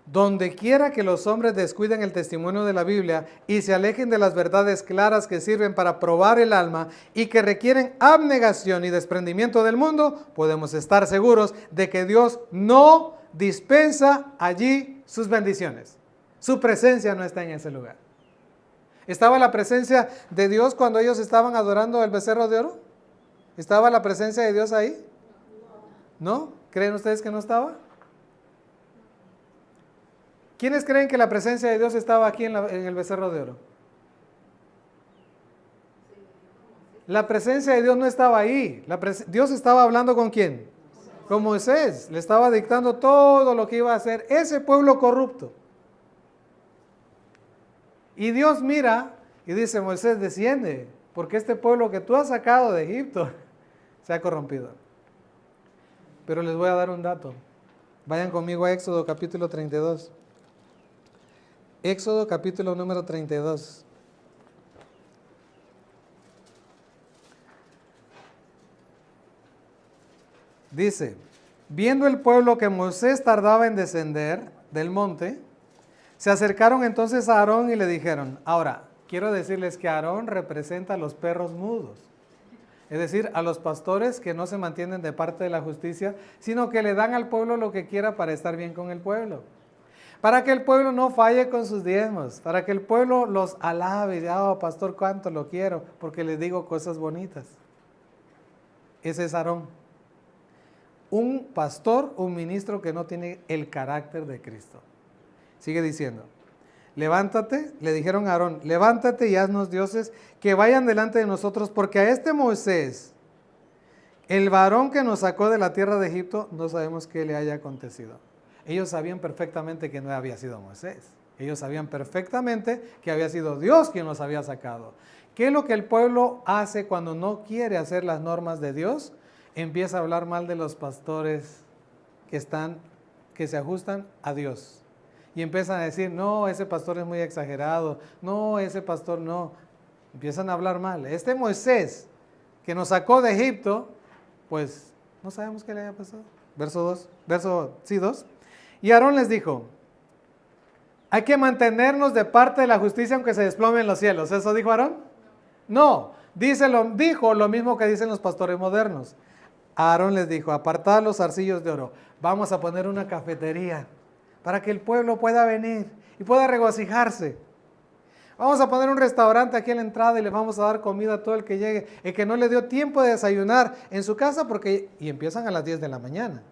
Donde quiera que los hombres descuiden el testimonio de la Biblia y se alejen de las verdades claras que sirven para probar el alma y que requieren abnegación y desprendimiento del mundo, podemos estar seguros de que Dios no dispensa allí sus bendiciones. Su presencia no está en ese lugar. ¿Estaba la presencia de Dios cuando ellos estaban adorando el becerro de oro? ¿Estaba la presencia de Dios ahí? ¿No? ¿Creen ustedes que no estaba? ¿Quiénes creen que la presencia de Dios estaba aquí en el becerro de oro? La presencia de Dios no estaba ahí. Dios estaba hablando ¿con quién? Con Moisés. Le estaba dictando todo lo que iba a hacer ese pueblo corrupto. Y Dios mira y dice: Moisés, desciende, porque este pueblo que tú has sacado de Egipto se ha corrompido. Pero les voy a dar un dato. Vayan conmigo a Éxodo capítulo 32. Éxodo capítulo número 32. Dice: viendo el pueblo que Moisés tardaba en descender del monte, se acercaron entonces a Aarón y le dijeron. Ahora, quiero decirles que Aarón representa a los perros mudos. Es decir, a los pastores que no se mantienen de parte de la justicia, sino que le dan al pueblo lo que quiera para estar bien con el pueblo. Para que el pueblo no falle con sus diezmos, para que el pueblo los alabe y diga: oh, pastor, cuánto lo quiero, porque les digo cosas bonitas. Ese es Aarón. Un pastor, un ministro que no tiene el carácter de Cristo. Sigue diciendo: levántate, le dijeron a Aarón, levántate y haznos dioses que vayan delante de nosotros, porque a este Moisés, el varón que nos sacó de la tierra de Egipto, no sabemos qué le haya acontecido. Ellos sabían perfectamente que no había sido Moisés. Ellos sabían perfectamente que había sido Dios quien los había sacado. ¿Qué es lo que el pueblo hace cuando no quiere hacer las normas de Dios? Empieza a hablar mal de los pastores que se ajustan a Dios. Y empiezan a decir: no, ese pastor es muy exagerado. No, ese pastor no. Empiezan a hablar mal. Este Moisés que nos sacó de Egipto, pues no sabemos qué le haya pasado. Verso 2. Y Aarón les dijo: hay que mantenernos de parte de la justicia aunque se desplomen los cielos. ¿Eso dijo Aarón? No, dijo lo mismo que dicen los pastores modernos. Aarón les dijo: apartad los zarcillos de oro. Vamos a poner una cafetería para que el pueblo pueda venir y pueda regocijarse. Vamos a poner un restaurante aquí en la entrada y le vamos a dar comida a todo el que llegue. El que no le dio tiempo de desayunar en su casa, y empiezan a las 10 de la mañana.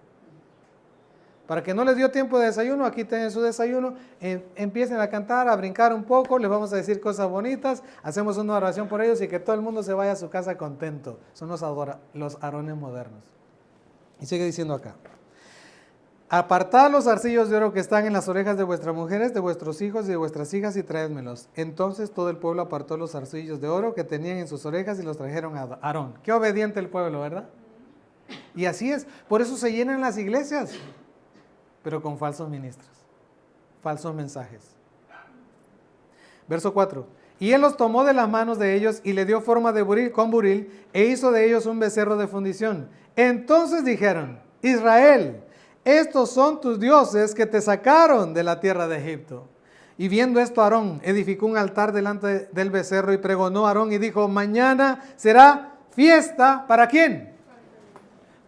Para que no les dio tiempo de desayuno, aquí tienen su desayuno, empiecen a cantar, a brincar un poco, les vamos a decir cosas bonitas, hacemos una oración por ellos y que todo el mundo se vaya a su casa contento. Son los Aarones modernos. Y sigue diciendo acá: apartad los zarcillos de oro que están en las orejas de vuestras mujeres, de vuestros hijos y de vuestras hijas y traédmelos. Entonces todo el pueblo apartó los zarcillos de oro que tenían en sus orejas y los trajeron a Aarón. Qué obediente el pueblo, ¿verdad? Y así es, por eso se llenan las iglesias, pero con falsos ministros, falsos mensajes. Verso 4. Y él los tomó de las manos de ellos y le dio forma de buril con buril e hizo de ellos un becerro de fundición. Entonces dijeron: Israel, estos son tus dioses que te sacaron de la tierra de Egipto. Y viendo esto, Aarón edificó un altar delante del becerro y pregonó a Aarón y dijo: mañana será fiesta. ¿Para quién?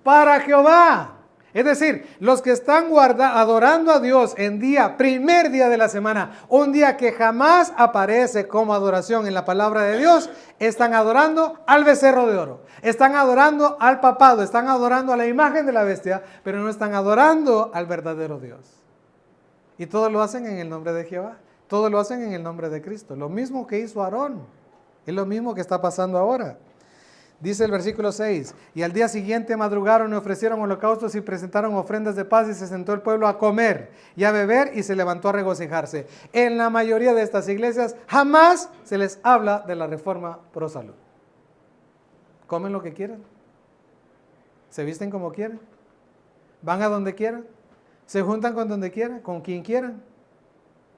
Para Jehová. Es decir, los que están adorando a Dios en primer día de la semana, un día que jamás aparece como adoración en la palabra de Dios, están adorando al becerro de oro, están adorando al papado, están adorando a la imagen de la bestia, pero no están adorando al verdadero Dios. Y todo lo hacen en el nombre de Jehová, todo lo hacen en el nombre de Cristo. Lo mismo que hizo Aarón, es lo mismo que está pasando ahora. Dice el versículo 6, y al día siguiente madrugaron y ofrecieron holocaustos y presentaron ofrendas de paz y se sentó el pueblo a comer y a beber y se levantó a regocijarse. En la mayoría de estas iglesias jamás se les habla de la reforma pro salud. Comen lo que quieran, se visten como quieran, van a donde quieran, se juntan con donde quieran, con quien quieran,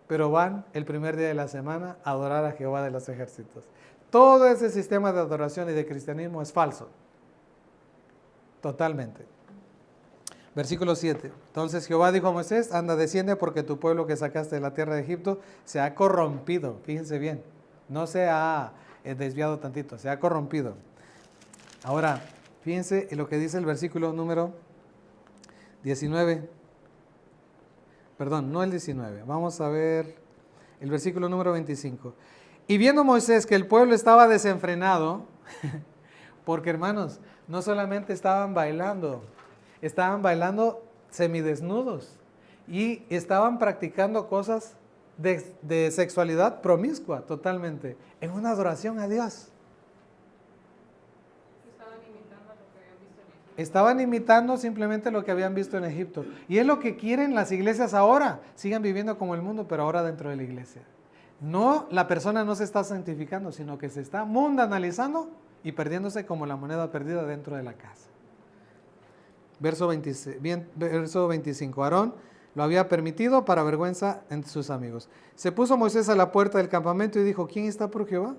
pero van el primer día de la semana a adorar a Jehová de los ejércitos. Todo ese sistema de adoración y de cristianismo es falso. Totalmente. Versículo 7. Entonces Jehová dijo a Moisés, anda, desciende porque tu pueblo que sacaste de la tierra de Egipto se ha corrompido. Fíjense bien, no se ha desviado tantito, se ha corrompido. Ahora, fíjense en lo que dice el versículo número 19. Perdón, no el 19. Vamos a ver el versículo número 25. Y viendo Moisés que el pueblo estaba desenfrenado, porque hermanos, no solamente estaban bailando semidesnudos y estaban practicando cosas de sexualidad promiscua totalmente, en una adoración a Dios. Estaban imitando simplemente lo que habían visto en Egipto. Y es lo que quieren las iglesias ahora. Sigan viviendo como el mundo, pero ahora dentro de la iglesia. No, la persona no se está santificando, sino que se está mundanalizando y perdiéndose como la moneda perdida dentro de la casa. Verso 25. Aarón lo había permitido para vergüenza entre sus amigos. Se puso Moisés a la puerta del campamento y dijo, ¿quién está por Jehová?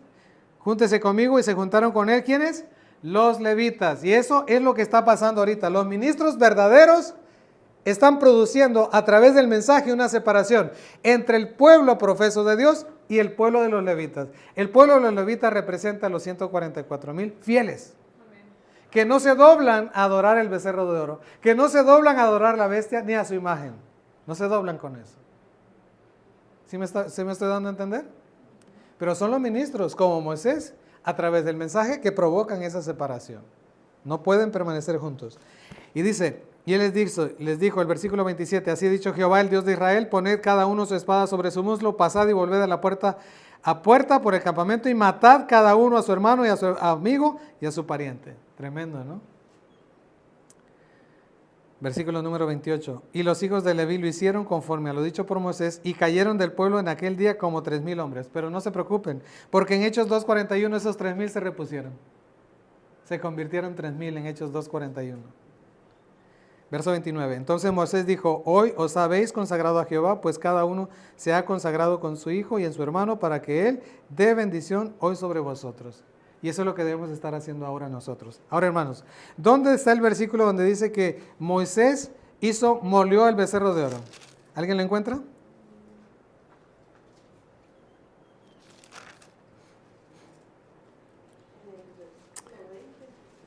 Júntese conmigo, y se juntaron con él. ¿Quiénes? Los levitas. Y eso es lo que está pasando ahorita. Los ministros verdaderos están produciendo a través del mensaje una separación entre el pueblo profeso de Dios y el pueblo de los levitas. El pueblo de los levitas representa a los 144,000 fieles, que no se doblan a adorar el becerro de oro, que no se doblan a adorar la bestia ni a su imagen. No se doblan con eso. ¿Sí me estoy dando a entender? Pero son los ministros como Moisés a través del mensaje que provocan esa separación. No pueden permanecer juntos. Y dice, y él les dijo el versículo 27, así ha dicho Jehová, el Dios de Israel, poned cada uno su espada sobre su muslo, pasad y volved a la puerta por el campamento y matad cada uno a su hermano y a su amigo y a su pariente. Tremendo, ¿no? Versículo número 28. Y los hijos de Leví lo hicieron conforme a lo dicho por Moisés y cayeron del pueblo en aquel día como 3,000 hombres. Pero no se preocupen, porque en Hechos 2:41 esos 3,000 se repusieron. Se convirtieron 3,000 en Hechos 2:41. Verso 29. Entonces Moisés dijo, hoy os habéis consagrado a Jehová, pues cada uno se ha consagrado con su hijo y en su hermano para que él dé bendición hoy sobre vosotros. Y eso es lo que debemos estar haciendo ahora nosotros. Ahora, hermanos, ¿dónde está el versículo donde dice que Moisés molió el becerro de oro? ¿Alguien lo encuentra?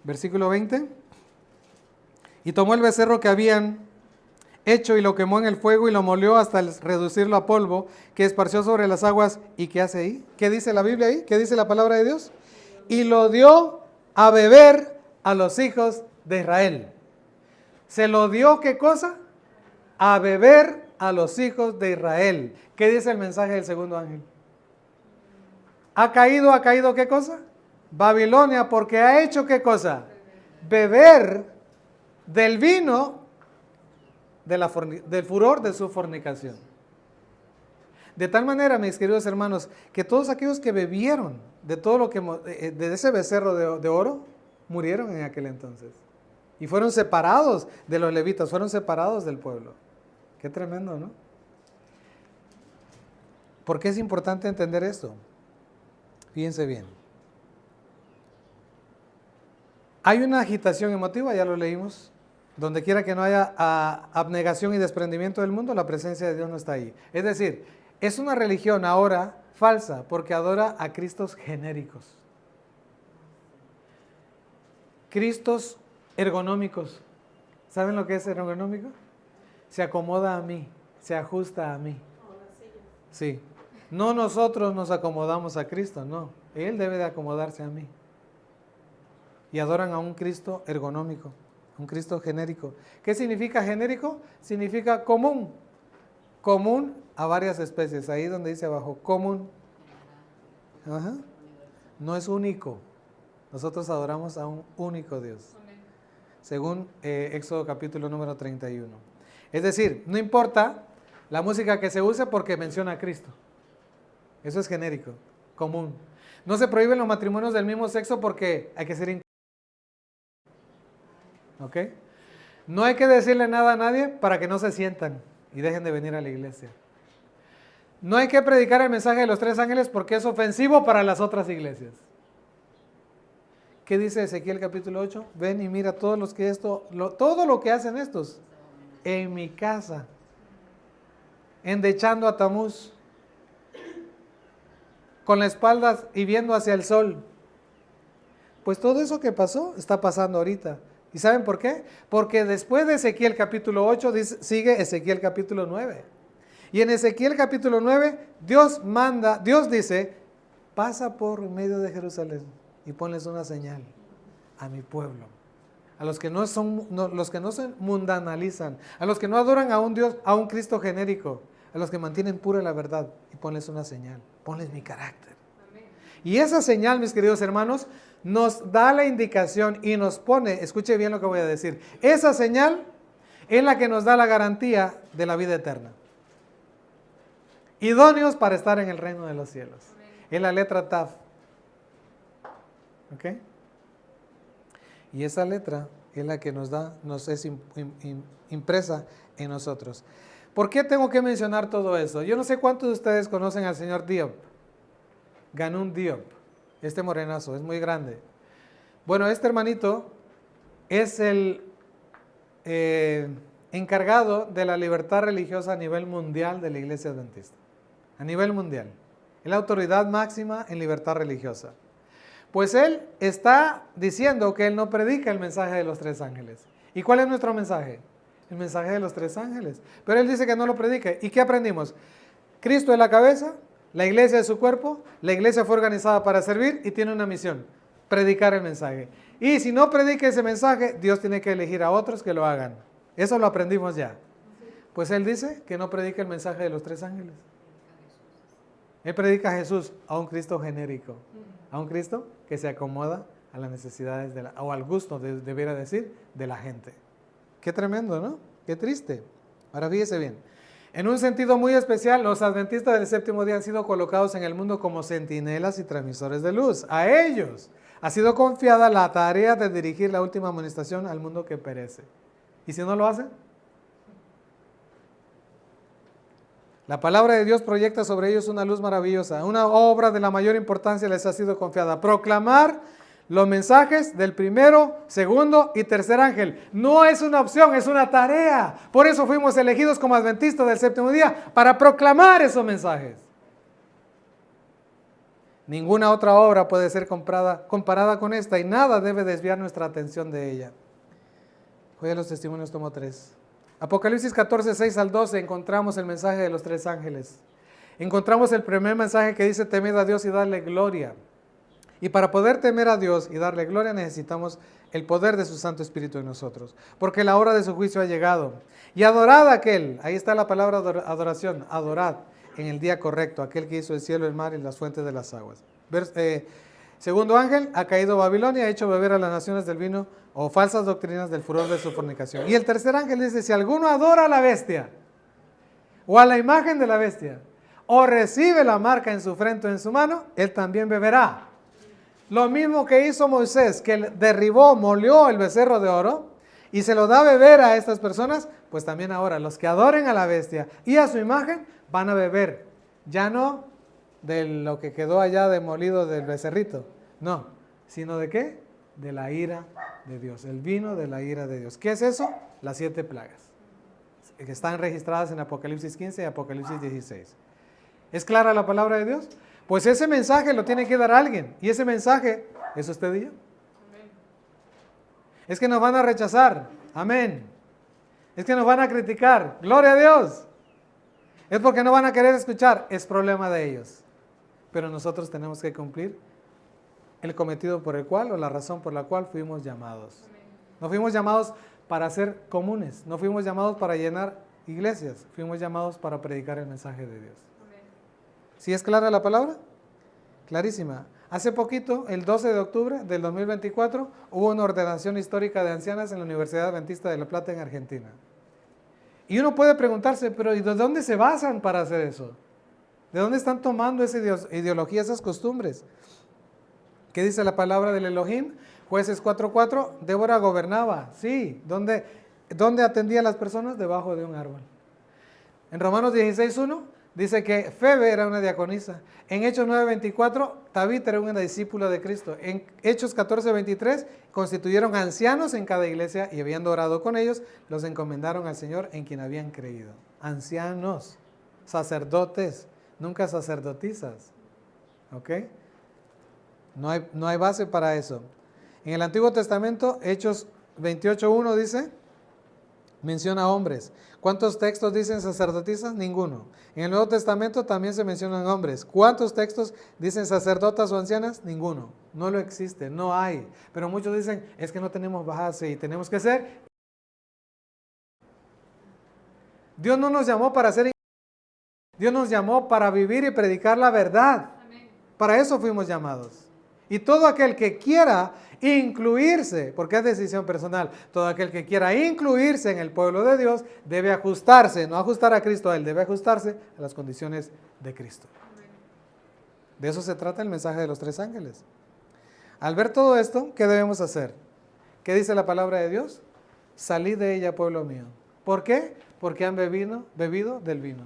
Versículo 20. Y tomó el becerro que habían hecho y lo quemó en el fuego y lo molió hasta reducirlo a polvo, que esparció sobre las aguas. ¿Y qué hace ahí? ¿Qué dice la Biblia ahí? ¿Qué dice la palabra de Dios? Y lo dio a beber a los hijos de Israel. ¿Se lo dio qué cosa? A beber a los hijos de Israel. ¿Qué dice el mensaje del segundo ángel? ¿Ha caído qué cosa? Babilonia, porque ha hecho qué cosa? Beber del vino del furor de su fornicación. De tal manera, mis queridos hermanos, que todos aquellos que bebieron de todo lo que de ese becerro de oro, murieron en aquel entonces. Y fueron separados de los levitas, fueron separados del pueblo. Qué tremendo, ¿no? ¿Por qué es importante entender esto? Fíjense bien. Hay una agitación emotiva, ya lo leímos. Donde quiera que no haya abnegación y desprendimiento del mundo, la presencia de Dios no está ahí. Es decir, es una religión ahora falsa porque adora a cristos genéricos. Cristos ergonómicos. ¿Saben lo que es ergonómico? Se acomoda a mí, se ajusta a mí. Sí. No nosotros nos acomodamos a Cristo, no. Él debe de acomodarse a mí. Y adoran a un Cristo ergonómico, un Cristo genérico. ¿Qué significa genérico? Significa común. Común a varias especies. Ahí donde dice abajo, común. Ajá. No es único. Nosotros adoramos a un único Dios, según Éxodo capítulo número 31. Es decir, no importa la música que se use porque menciona a Cristo. Eso es genérico, común. No se prohíben los matrimonios del mismo sexo porque hay que ser ¿ok? No hay que decirle nada a nadie para que no se sientan y dejen de venir a la iglesia. No hay que predicar el mensaje de los 3 ángeles porque es ofensivo para las otras iglesias. ¿Qué dice Ezequiel capítulo 8? Ven y mira todos los que todo lo que hacen estos en mi casa, endechando a Tamuz, con la espalda y viendo hacia el sol. Pues todo eso que pasó está pasando ahorita. ¿Y saben por qué? Porque después de Ezequiel capítulo 8 sigue Ezequiel capítulo 9. Y en Ezequiel capítulo 9 Dios dice, pasa por medio de Jerusalén y ponles una señal a mi pueblo. A los que no se mundanalizan, a los que no adoran a un Dios, a un Cristo genérico, a los que mantienen pura la verdad, y ponles una señal, ponles mi carácter. Amén. Y esa señal, mis queridos hermanos, nos da la indicación y nos pone, escuche bien lo que voy a decir, esa señal es la que nos da la garantía de la vida eterna. Idóneos para estar en el reino de los cielos. Amén. Es la letra Tav. ¿Ok? Y esa letra es la que nos es impresa en nosotros. ¿Por qué tengo que mencionar todo eso? Yo no sé cuántos de ustedes conocen al señor Diop. Ganun Diop. Este morenazo, es muy grande. Bueno, este hermanito es el encargado de la libertad religiosa a nivel mundial de la Iglesia Adventista. A nivel mundial. Es la autoridad máxima en libertad religiosa. Pues él está diciendo que él no predica el mensaje de los 3 ángeles. ¿Y cuál es nuestro mensaje? El mensaje de los 3 ángeles. Pero él dice que no lo predique. ¿Y qué aprendimos? Cristo es la cabeza, la iglesia es su cuerpo, la iglesia fue organizada para servir y tiene una misión, predicar el mensaje. Y si no predica ese mensaje, Dios tiene que elegir a otros que lo hagan. Eso lo aprendimos ya. Pues él dice que no predica el mensaje de los 3 ángeles. Él predica a Jesús, a un Cristo genérico, a un Cristo que se acomoda a las necesidades o al gusto, debiera decir, de la gente. Qué tremendo, ¿no? Qué triste. Ahora fíjese bien. En un sentido muy especial, los adventistas del séptimo día han sido colocados en el mundo como centinelas y transmisores de luz. A ellos ha sido confiada la tarea de dirigir la última amonestación al mundo que perece. ¿Y si no lo hacen? La palabra de Dios proyecta sobre ellos una luz maravillosa. Una obra de la mayor importancia les ha sido confiada. Proclamar los mensajes del primero, segundo y tercer ángel. No es una opción, es una tarea. Por eso fuimos elegidos como adventistas del séptimo día, para proclamar esos mensajes. Ninguna otra obra puede ser comparada con esta y nada debe desviar nuestra atención de ella. Hoy a los testimonios tomo 3. Apocalipsis 14, 6 al 12 encontramos el mensaje de los 3 ángeles. Encontramos el primer mensaje que dice temed a Dios y darle gloria. Y para poder temer a Dios y darle gloria necesitamos el poder de su Santo Espíritu en nosotros. Porque la hora de su juicio ha llegado. Y adorad a aquel, ahí está la palabra adoración, adorad en el día correcto, aquel que hizo el cielo, el mar y las fuentes de las aguas. Segundo ángel, ha caído Babilonia, ha hecho beber a las naciones del vino o falsas doctrinas del furor de su fornicación. Y el tercer ángel dice, si alguno adora a la bestia o a la imagen de la bestia o recibe la marca en su frente o en su mano, él también beberá. Lo mismo que hizo Moisés, que derribó, molió el becerro de oro y se lo da a beber a estas personas, pues también ahora los que adoren a la bestia y a su imagen van a beber, ya no de lo que quedó allá demolido del becerrito, no, sino de ¿qué? De la ira de Dios, el vino de la ira de Dios. ¿Qué es eso? Las 7 plagas, que están registradas en Apocalipsis 15 y Apocalipsis 16. ¿Es clara la palabra de Dios? Pues ese mensaje lo tiene que dar alguien, y ese mensaje es usted y yo. Amén. Es que nos van a rechazar, amén. Es que nos van a criticar, gloria a Dios. Es porque no van a querer escuchar, es problema de ellos. Pero nosotros tenemos que cumplir el cometido por el cual o la razón por la cual fuimos llamados. No fuimos llamados para ser comunes, no fuimos llamados para llenar iglesias, fuimos llamados para predicar el mensaje de Dios. ¿Sí es clara la palabra? Clarísima. Hace poquito, el 12 de octubre del 2024, hubo una ordenación histórica de ancianas en la Universidad Adventista de La Plata en Argentina. Y uno puede preguntarse, pero ¿y de dónde se basan para hacer eso? ¿De dónde están tomando esa ideología, esas costumbres? ¿Qué dice la palabra del Elohim? Jueces 4:4, Débora gobernaba, sí. ¿Dónde atendía a las personas? Debajo de un árbol. En Romanos 16:1 dice que Febe era una diaconisa. En Hechos 9:24, Tabita era una discípula de Cristo. En Hechos 14:23, constituyeron ancianos en cada iglesia y habiendo orado con ellos, los encomendaron al Señor en quien habían creído. Ancianos, sacerdotes, nunca sacerdotisas. ¿Ok? No hay base para eso. En el Antiguo Testamento, Hechos 28:1 dice, menciona hombres. ¿Cuántos textos dicen sacerdotisas? Ninguno. En el Nuevo Testamento también se mencionan hombres. ¿Cuántos textos dicen sacerdotas o ancianas? Ninguno. No lo existe, no hay. Pero muchos dicen, es que no tenemos base y tenemos que ser. Dios no nos llamó para ser. Dios nos llamó para vivir y predicar la verdad. Amén. Para eso fuimos llamados. Y todo aquel que quiera incluirse, porque es decisión personal, todo aquel que quiera incluirse en el pueblo de Dios debe ajustarse, no ajustar a Cristo a él, debe ajustarse a las condiciones de Cristo. De eso se trata el mensaje de los 3 ángeles. Al ver todo esto, ¿qué debemos hacer? ¿Qué dice la palabra de Dios? Salid de ella, pueblo mío. ¿Por qué? Porque han bebido del vino.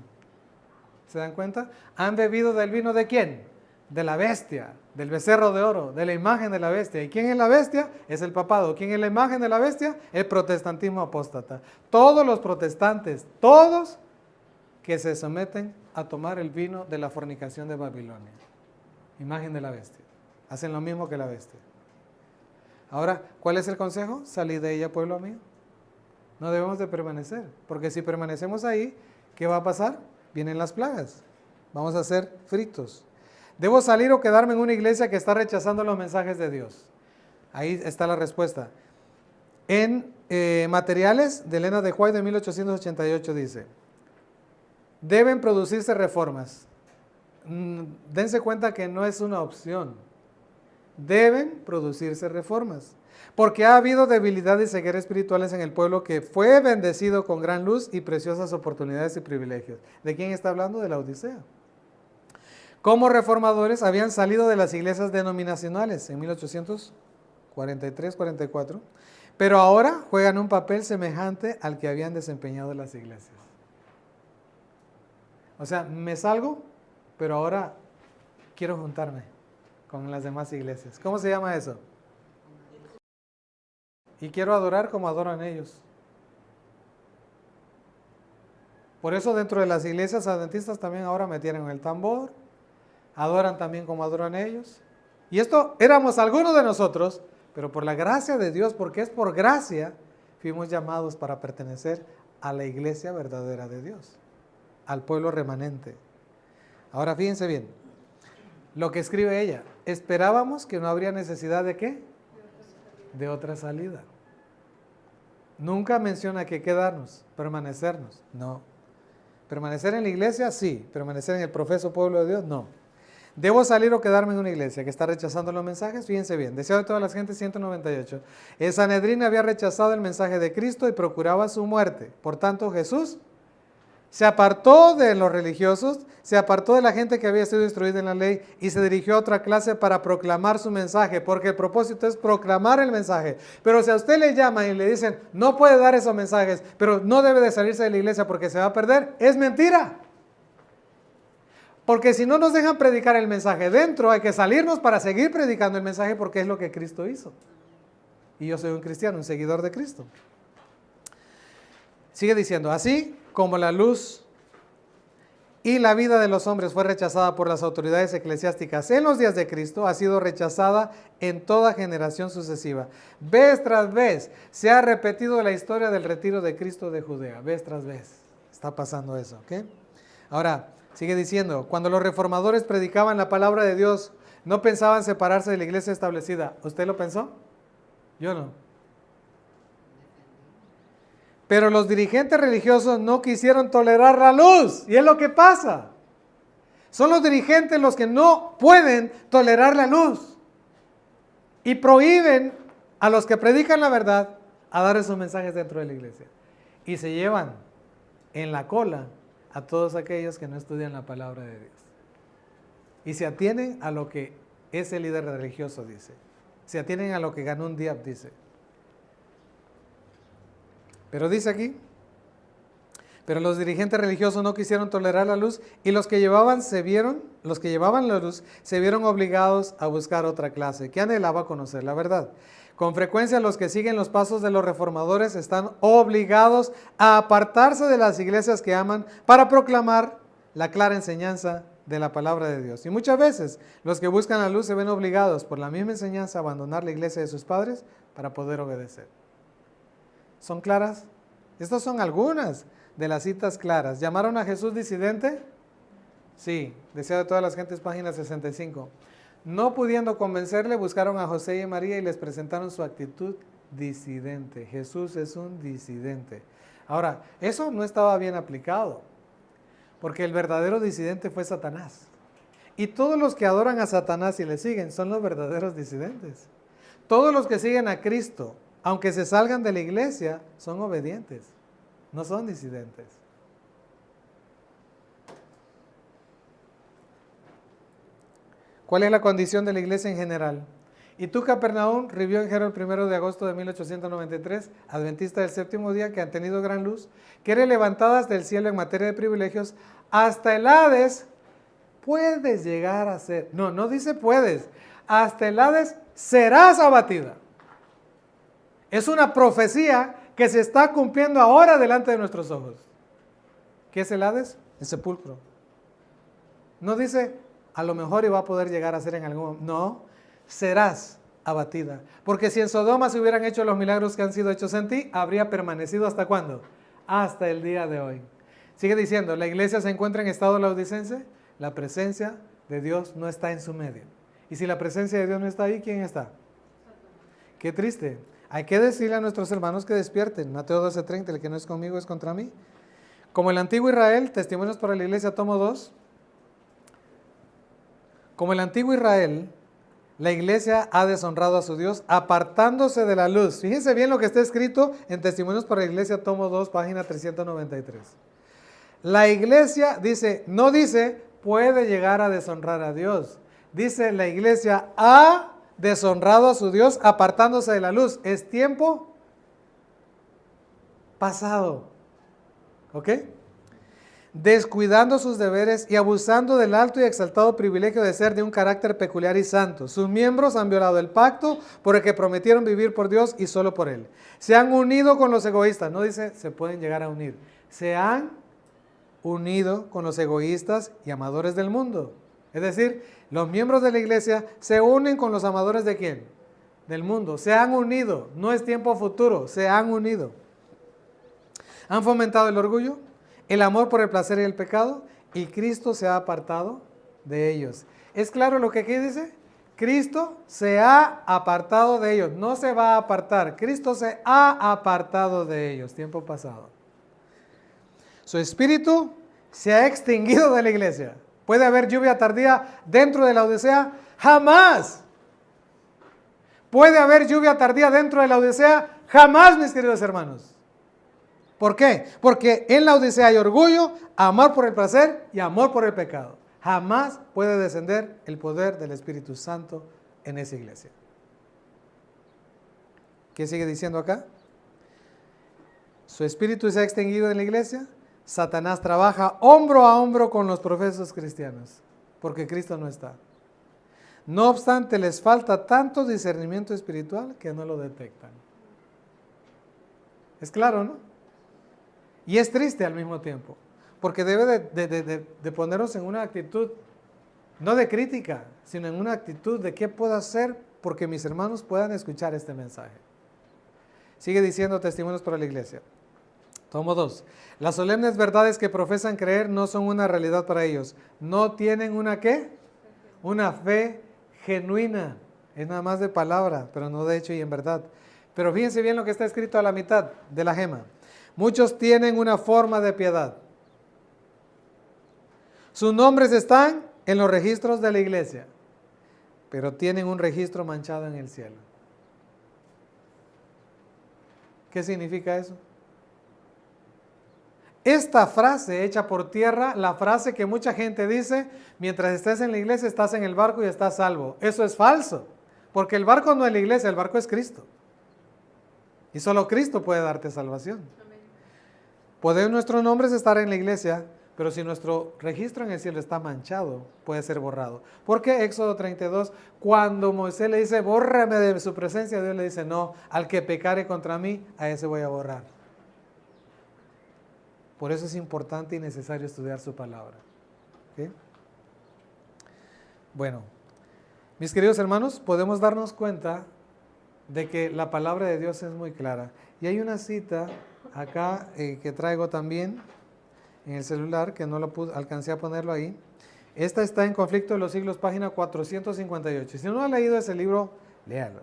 ¿Se dan cuenta? ¿Han bebido del vino de quién? De la bestia, del becerro de oro, de la imagen de la bestia. ¿Y quién es la bestia? Es el papado. ¿Quién es la imagen de la bestia? El protestantismo apóstata. Todos los protestantes, todos que se someten a tomar el vino de la fornicación de Babilonia. Imagen de la bestia. Hacen lo mismo que la bestia. Ahora, ¿cuál es el consejo? Salid de ella, pueblo mío. No debemos de permanecer, porque si permanecemos ahí, ¿qué va a pasar? Vienen las plagas. Vamos a ser fritos. ¿Debo salir o quedarme en una iglesia que está rechazando los mensajes de Dios? Ahí está la respuesta. En Materiales de Elena de White de 1888 dice, deben producirse reformas. Dense cuenta que no es una opción. Deben producirse reformas. Porque ha habido debilidad y ceguera espirituales en el pueblo que fue bendecido con gran luz y preciosas oportunidades y privilegios. ¿De quién está hablando? De la Odisea. Como reformadores habían salido de las iglesias denominacionales en 1843-44, pero ahora juegan un papel semejante al que habían desempeñado las iglesias. O sea, me salgo, pero ahora quiero juntarme con las demás iglesias. ¿Cómo se llama eso? Y quiero adorar como adoran ellos. Por eso dentro de las iglesias adventistas también ahora metieron el tambor, adoran también como adoran ellos. Y esto éramos algunos de nosotros, pero por la gracia de Dios, porque es por gracia, fuimos llamados para pertenecer a la iglesia verdadera de Dios, al pueblo remanente. Ahora fíjense bien, lo que escribe ella, esperábamos que no habría necesidad de ¿qué? De otra salida. Nunca menciona que quedarnos, permanecernos, no. Permanecer en la iglesia, sí. Permanecer en el profeso pueblo de Dios, no. ¿Debo salir o quedarme en una iglesia que está rechazando los mensajes? Fíjense bien, deseo de todas las gentes 198. El Sanedrín había rechazado el mensaje de Cristo y procuraba su muerte. Por tanto, Jesús se apartó de los religiosos, se apartó de la gente que había sido instruida en la ley y se dirigió a otra clase para proclamar su mensaje, porque el propósito es proclamar el mensaje. Pero si a usted le llaman y le dicen, no puede dar esos mensajes, pero no debe de salirse de la iglesia porque se va a perder, es mentira. Porque si no nos dejan predicar el mensaje dentro, hay que salirnos para seguir predicando el mensaje porque es lo que Cristo hizo. Y yo soy un cristiano, un seguidor de Cristo. Sigue diciendo, así como la luz y la vida de los hombres fue rechazada por las autoridades eclesiásticas en los días de Cristo, ha sido rechazada en toda generación sucesiva. Vez tras vez se ha repetido la historia del retiro de Cristo de Judea. Vez tras vez está pasando eso. ¿Okay? Ahora, sigue diciendo, cuando los reformadores predicaban la palabra de Dios, no pensaban separarse de la iglesia establecida. ¿Usted lo pensó? Yo no. Pero los dirigentes religiosos no quisieron tolerar la luz. Y es lo que pasa. Son los dirigentes los que no pueden tolerar la luz y prohíben a los que predican la verdad a dar esos mensajes dentro de la iglesia. Y se llevan en la cola a todos aquellos que no estudian la palabra de Dios. Y se atienen a lo que ese líder religioso dice. Se atienen a lo que Ganun Diab dice. Pero dice aquí, pero los dirigentes religiosos no quisieron tolerar la luz y los que llevaban la luz se vieron obligados a buscar otra clase que anhelaba conocer la verdad. Con frecuencia los que siguen los pasos de los reformadores están obligados a apartarse de las iglesias que aman para proclamar la clara enseñanza de la palabra de Dios. Y muchas veces los que buscan la luz se ven obligados por la misma enseñanza a abandonar la iglesia de sus padres para poder obedecer. ¿Son claras? Estas son algunas de las citas claras. ¿Llamaron a Jesús disidente? Sí, Deseo de todas las gentes, página 65. No pudiendo convencerle, buscaron a José y a María y les presentaron su actitud disidente. Jesús es un disidente. Ahora, eso no estaba bien aplicado, porque el verdadero disidente fue Satanás. Y todos los que adoran a Satanás y le siguen son los verdaderos disidentes. Todos los que siguen a Cristo, aunque se salgan de la iglesia, son obedientes, no son disidentes. ¿Cuál es la condición de la iglesia en general? Y tú, Capernaum, Review en Herald, 1 de agosto de 1893, adventista del séptimo día, que han tenido gran luz, que eres levantadas del cielo en materia de privilegios, hasta el Hades puedes llegar a ser. No dice puedes, hasta el Hades serás abatida. Es una profecía que se está cumpliendo ahora delante de nuestros ojos. ¿Qué es el Hades? El sepulcro. No dice, a lo mejor iba a poder llegar a ser en algún momento. No, serás abatida. Porque si en Sodoma se hubieran hecho los milagros que han sido hechos en ti, habría permanecido ¿hasta cuándo? Hasta el día de hoy. Sigue diciendo, la iglesia se encuentra en estado laodicense, la presencia de Dios no está en su medio. Y si la presencia de Dios no está ahí, ¿quién está? Qué triste. Hay que decirle a nuestros hermanos que despierten. Mateo 12:30, el que no es conmigo es contra mí. Como el antiguo Israel, Testimonios para la Iglesia, tomo 2. Como el antiguo Israel, la iglesia ha deshonrado a su Dios apartándose de la luz. Fíjense bien lo que está escrito en Testimonios para la Iglesia, tomo 2, página 393. La iglesia dice, no dice, puede llegar a deshonrar a Dios. Dice, la iglesia ha deshonrado a su Dios apartándose de la luz. Es tiempo pasado. ¿Ok? Descuidando sus deberes y abusando del alto y exaltado privilegio de ser de un carácter peculiar y santo. Sus miembros han violado el pacto por el que prometieron vivir por Dios y solo por Él. Se han unido con los egoístas. No dice se pueden llegar a unir. Se han unido con los egoístas y amadores del mundo. Es decir, los miembros de la iglesia se unen con los amadores ¿de quién? Del mundo. Se han unido. No es tiempo futuro. Se han unido. Han fomentado el orgullo, el amor por el placer y el pecado, y Cristo se ha apartado de ellos. ¿Es claro lo que aquí dice? Cristo se ha apartado de ellos. No se va a apartar. Cristo se ha apartado de ellos. Tiempo pasado. Su espíritu se ha extinguido de la iglesia. ¿Puede haber lluvia tardía dentro de la Odisea? ¡Jamás! ¿Puede haber lluvia tardía dentro de la Odisea? ¡Jamás, mis queridos hermanos! ¿Por qué? Porque en la Odisea hay orgullo, amor por el placer y amor por el pecado. Jamás puede descender el poder del Espíritu Santo en esa iglesia. ¿Qué sigue diciendo acá? Su espíritu se ha extinguido en la iglesia. Satanás trabaja hombro a hombro con los profesos cristianos, porque Cristo no está. No obstante, les falta tanto discernimiento espiritual que no lo detectan. Es claro, ¿no? Y es triste al mismo tiempo, porque debe de ponernos en una actitud, no de crítica, sino en una actitud de qué puedo hacer porque mis hermanos puedan escuchar este mensaje. Sigue diciendo Testimonios para la Iglesia. Tomo 2. Las solemnes verdades que profesan creer no son una realidad para ellos. No tienen una ¿qué? Una fe genuina. Es nada más de palabra, pero no de hecho y en verdad. Pero fíjense bien lo que está escrito a la mitad de la gema. Muchos tienen una forma de piedad. Sus nombres están en los registros de la iglesia, pero tienen un registro manchado en el cielo. ¿Qué significa eso? Esta frase echa por tierra la frase que mucha gente dice: mientras estés en la iglesia estás en el barco y estás salvo. Eso es falso, porque el barco no es la iglesia, el barco es Cristo. Y solo Cristo puede darte salvación. Pueden nuestros nombres estar en la iglesia, pero si nuestro registro en el cielo está manchado, puede ser borrado. Porque Éxodo 32, cuando Moisés le dice, bórrame de su presencia, Dios le dice, no, al que pecare contra mí, a ese voy a borrar. Por eso es importante y necesario estudiar su palabra. ¿Okay? Bueno, mis queridos hermanos, podemos darnos cuenta de que la palabra de Dios es muy clara. Y hay una cita acá que traigo también en el celular, que no lo alcancé a ponerlo ahí. Esta está en Conflicto de los Siglos, página 458. Si no ha leído ese libro, léalo.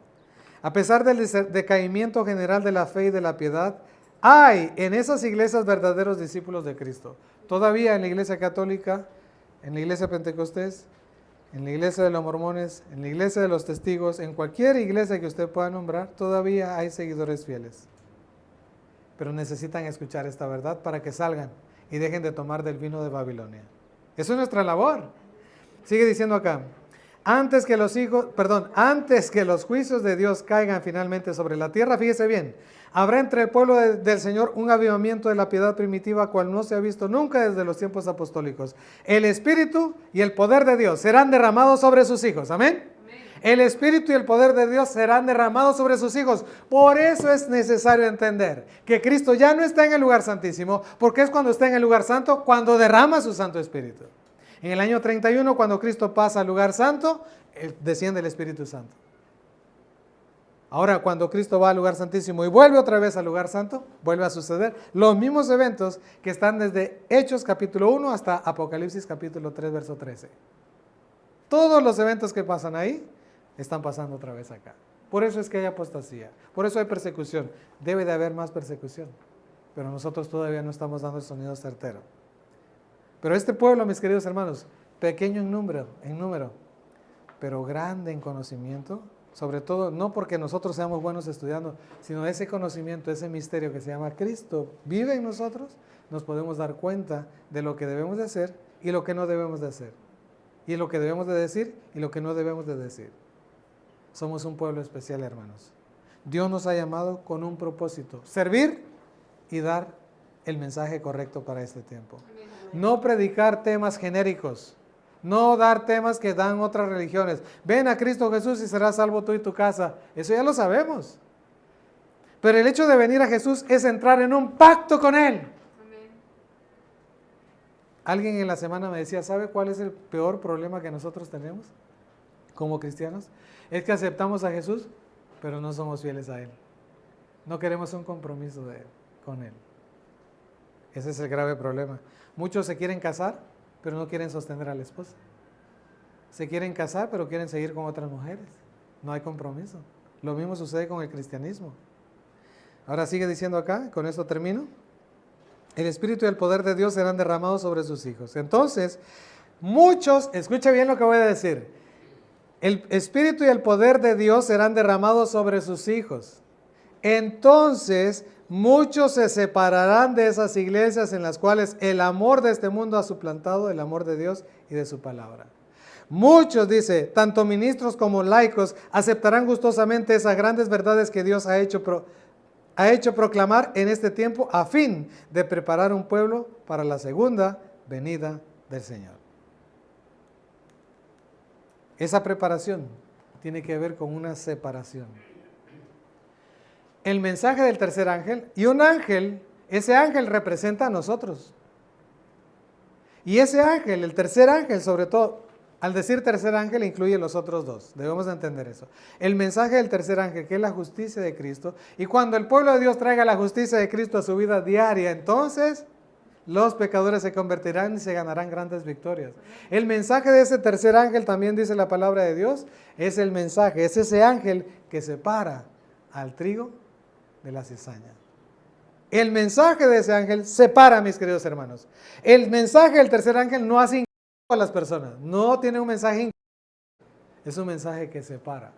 A pesar del decaimiento general de la fe y de la piedad, hay en esas iglesias verdaderos discípulos de Cristo. Todavía en la iglesia católica, en la iglesia pentecostés, en la iglesia de los mormones, en la iglesia de los testigos, en cualquier iglesia que usted pueda nombrar, todavía hay seguidores fieles. Pero necesitan escuchar esta verdad para que salgan y dejen de tomar del vino de Babilonia. Eso es nuestra labor. Sigue diciendo acá, antes que los juicios de Dios caigan finalmente sobre la tierra, fíjese bien, habrá entre el pueblo del Señor un avivamiento de la piedad primitiva, cual no se ha visto nunca desde los tiempos apostólicos. El Espíritu y el poder de Dios serán derramados sobre sus hijos. Amén. El Espíritu y el poder de Dios serán derramados sobre sus hijos. Por eso es necesario entender que Cristo ya no está en el lugar santísimo, porque es cuando está en el lugar santo, cuando derrama su Santo Espíritu. En el año 31, cuando Cristo pasa al lugar santo, desciende el Espíritu Santo. Ahora, cuando Cristo va al lugar santísimo y vuelve otra vez al lugar santo, vuelve a suceder los mismos eventos que están desde Hechos capítulo 1 hasta Apocalipsis capítulo 3, verso 13. Todos los eventos que pasan ahí están pasando otra vez acá. Por eso es que hay apostasía, por eso hay persecución. Debe de haber más persecución, pero nosotros todavía no estamos dando el sonido certero. Pero este pueblo, mis queridos hermanos, pequeño en número, pero grande en conocimiento, sobre todo no porque nosotros seamos buenos estudiando, sino ese conocimiento, ese misterio que se llama Cristo vive en nosotros, nos podemos dar cuenta de lo que debemos de hacer y lo que no debemos de hacer, y lo que debemos de decir y lo que no debemos de decir. Somos un pueblo especial, hermanos. Dios nos ha llamado con un propósito, servir y dar el mensaje correcto para este tiempo. No predicar temas genéricos, no dar temas que dan otras religiones. Ven a Cristo Jesús y serás salvo tú y tu casa. Eso ya lo sabemos. Pero el hecho de venir a Jesús es entrar en un pacto con Él. Amén. Alguien en la semana me decía, ¿sabe cuál es el peor problema que nosotros tenemos como cristianos? Es que aceptamos a Jesús, pero no somos fieles a Él. No queremos un compromiso con Él. Ese es el grave problema. Muchos se quieren casar, pero no quieren sostener a la esposa. Se quieren casar, pero quieren seguir con otras mujeres. No hay compromiso. Lo mismo sucede con el cristianismo. Ahora sigue diciendo acá, con esto termino. El Espíritu y el poder de Dios serán derramados sobre sus hijos. Entonces, muchos, escucha bien lo que voy a decir. El Espíritu y el poder de Dios serán derramados sobre sus hijos. Entonces, muchos se separarán de esas iglesias en las cuales el amor de este mundo ha suplantado el amor de Dios y de su palabra. Muchos, dice, tanto ministros como laicos, aceptarán gustosamente esas grandes verdades que Dios ha hecho proclamar en este tiempo a fin de preparar un pueblo para la segunda venida del Señor. Esa preparación tiene que ver con una separación. El mensaje del tercer ángel, y un ángel, ese ángel representa a nosotros. Y ese ángel, el tercer ángel sobre todo, al decir tercer ángel incluye los otros dos, debemos de entender eso. El mensaje del tercer ángel, que es la justicia de Cristo, y cuando el pueblo de Dios traiga la justicia de Cristo a su vida diaria, entonces los pecadores se convertirán y se ganarán grandes victorias. El mensaje de ese tercer ángel, también dice la palabra de Dios, es el mensaje, es ese ángel que separa al trigo de la cizaña. El mensaje de ese ángel separa, mis queridos hermanos. El mensaje del tercer ángel no hace a las personas. No tiene un mensaje, es un mensaje que separa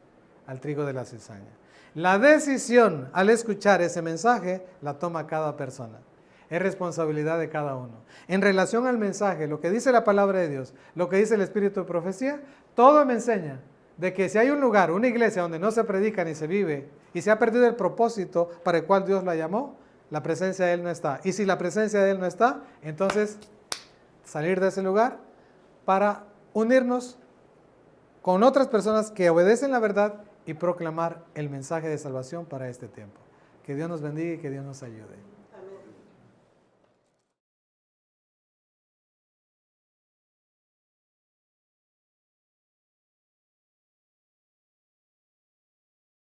al trigo de la cizaña. La decisión al escuchar ese mensaje la toma cada persona. Es responsabilidad de cada uno. En relación al mensaje, lo que dice la palabra de Dios, lo que dice el Espíritu de profecía, todo me enseña de que si hay un lugar, una iglesia donde no se predica ni se vive y se ha perdido el propósito para el cual Dios la llamó, la presencia de Él no está. Y si la presencia de Él no está, entonces salir de ese lugar para unirnos con otras personas que obedecen la verdad y proclamar el mensaje de salvación para este tiempo. Que Dios nos bendiga y que Dios nos ayude.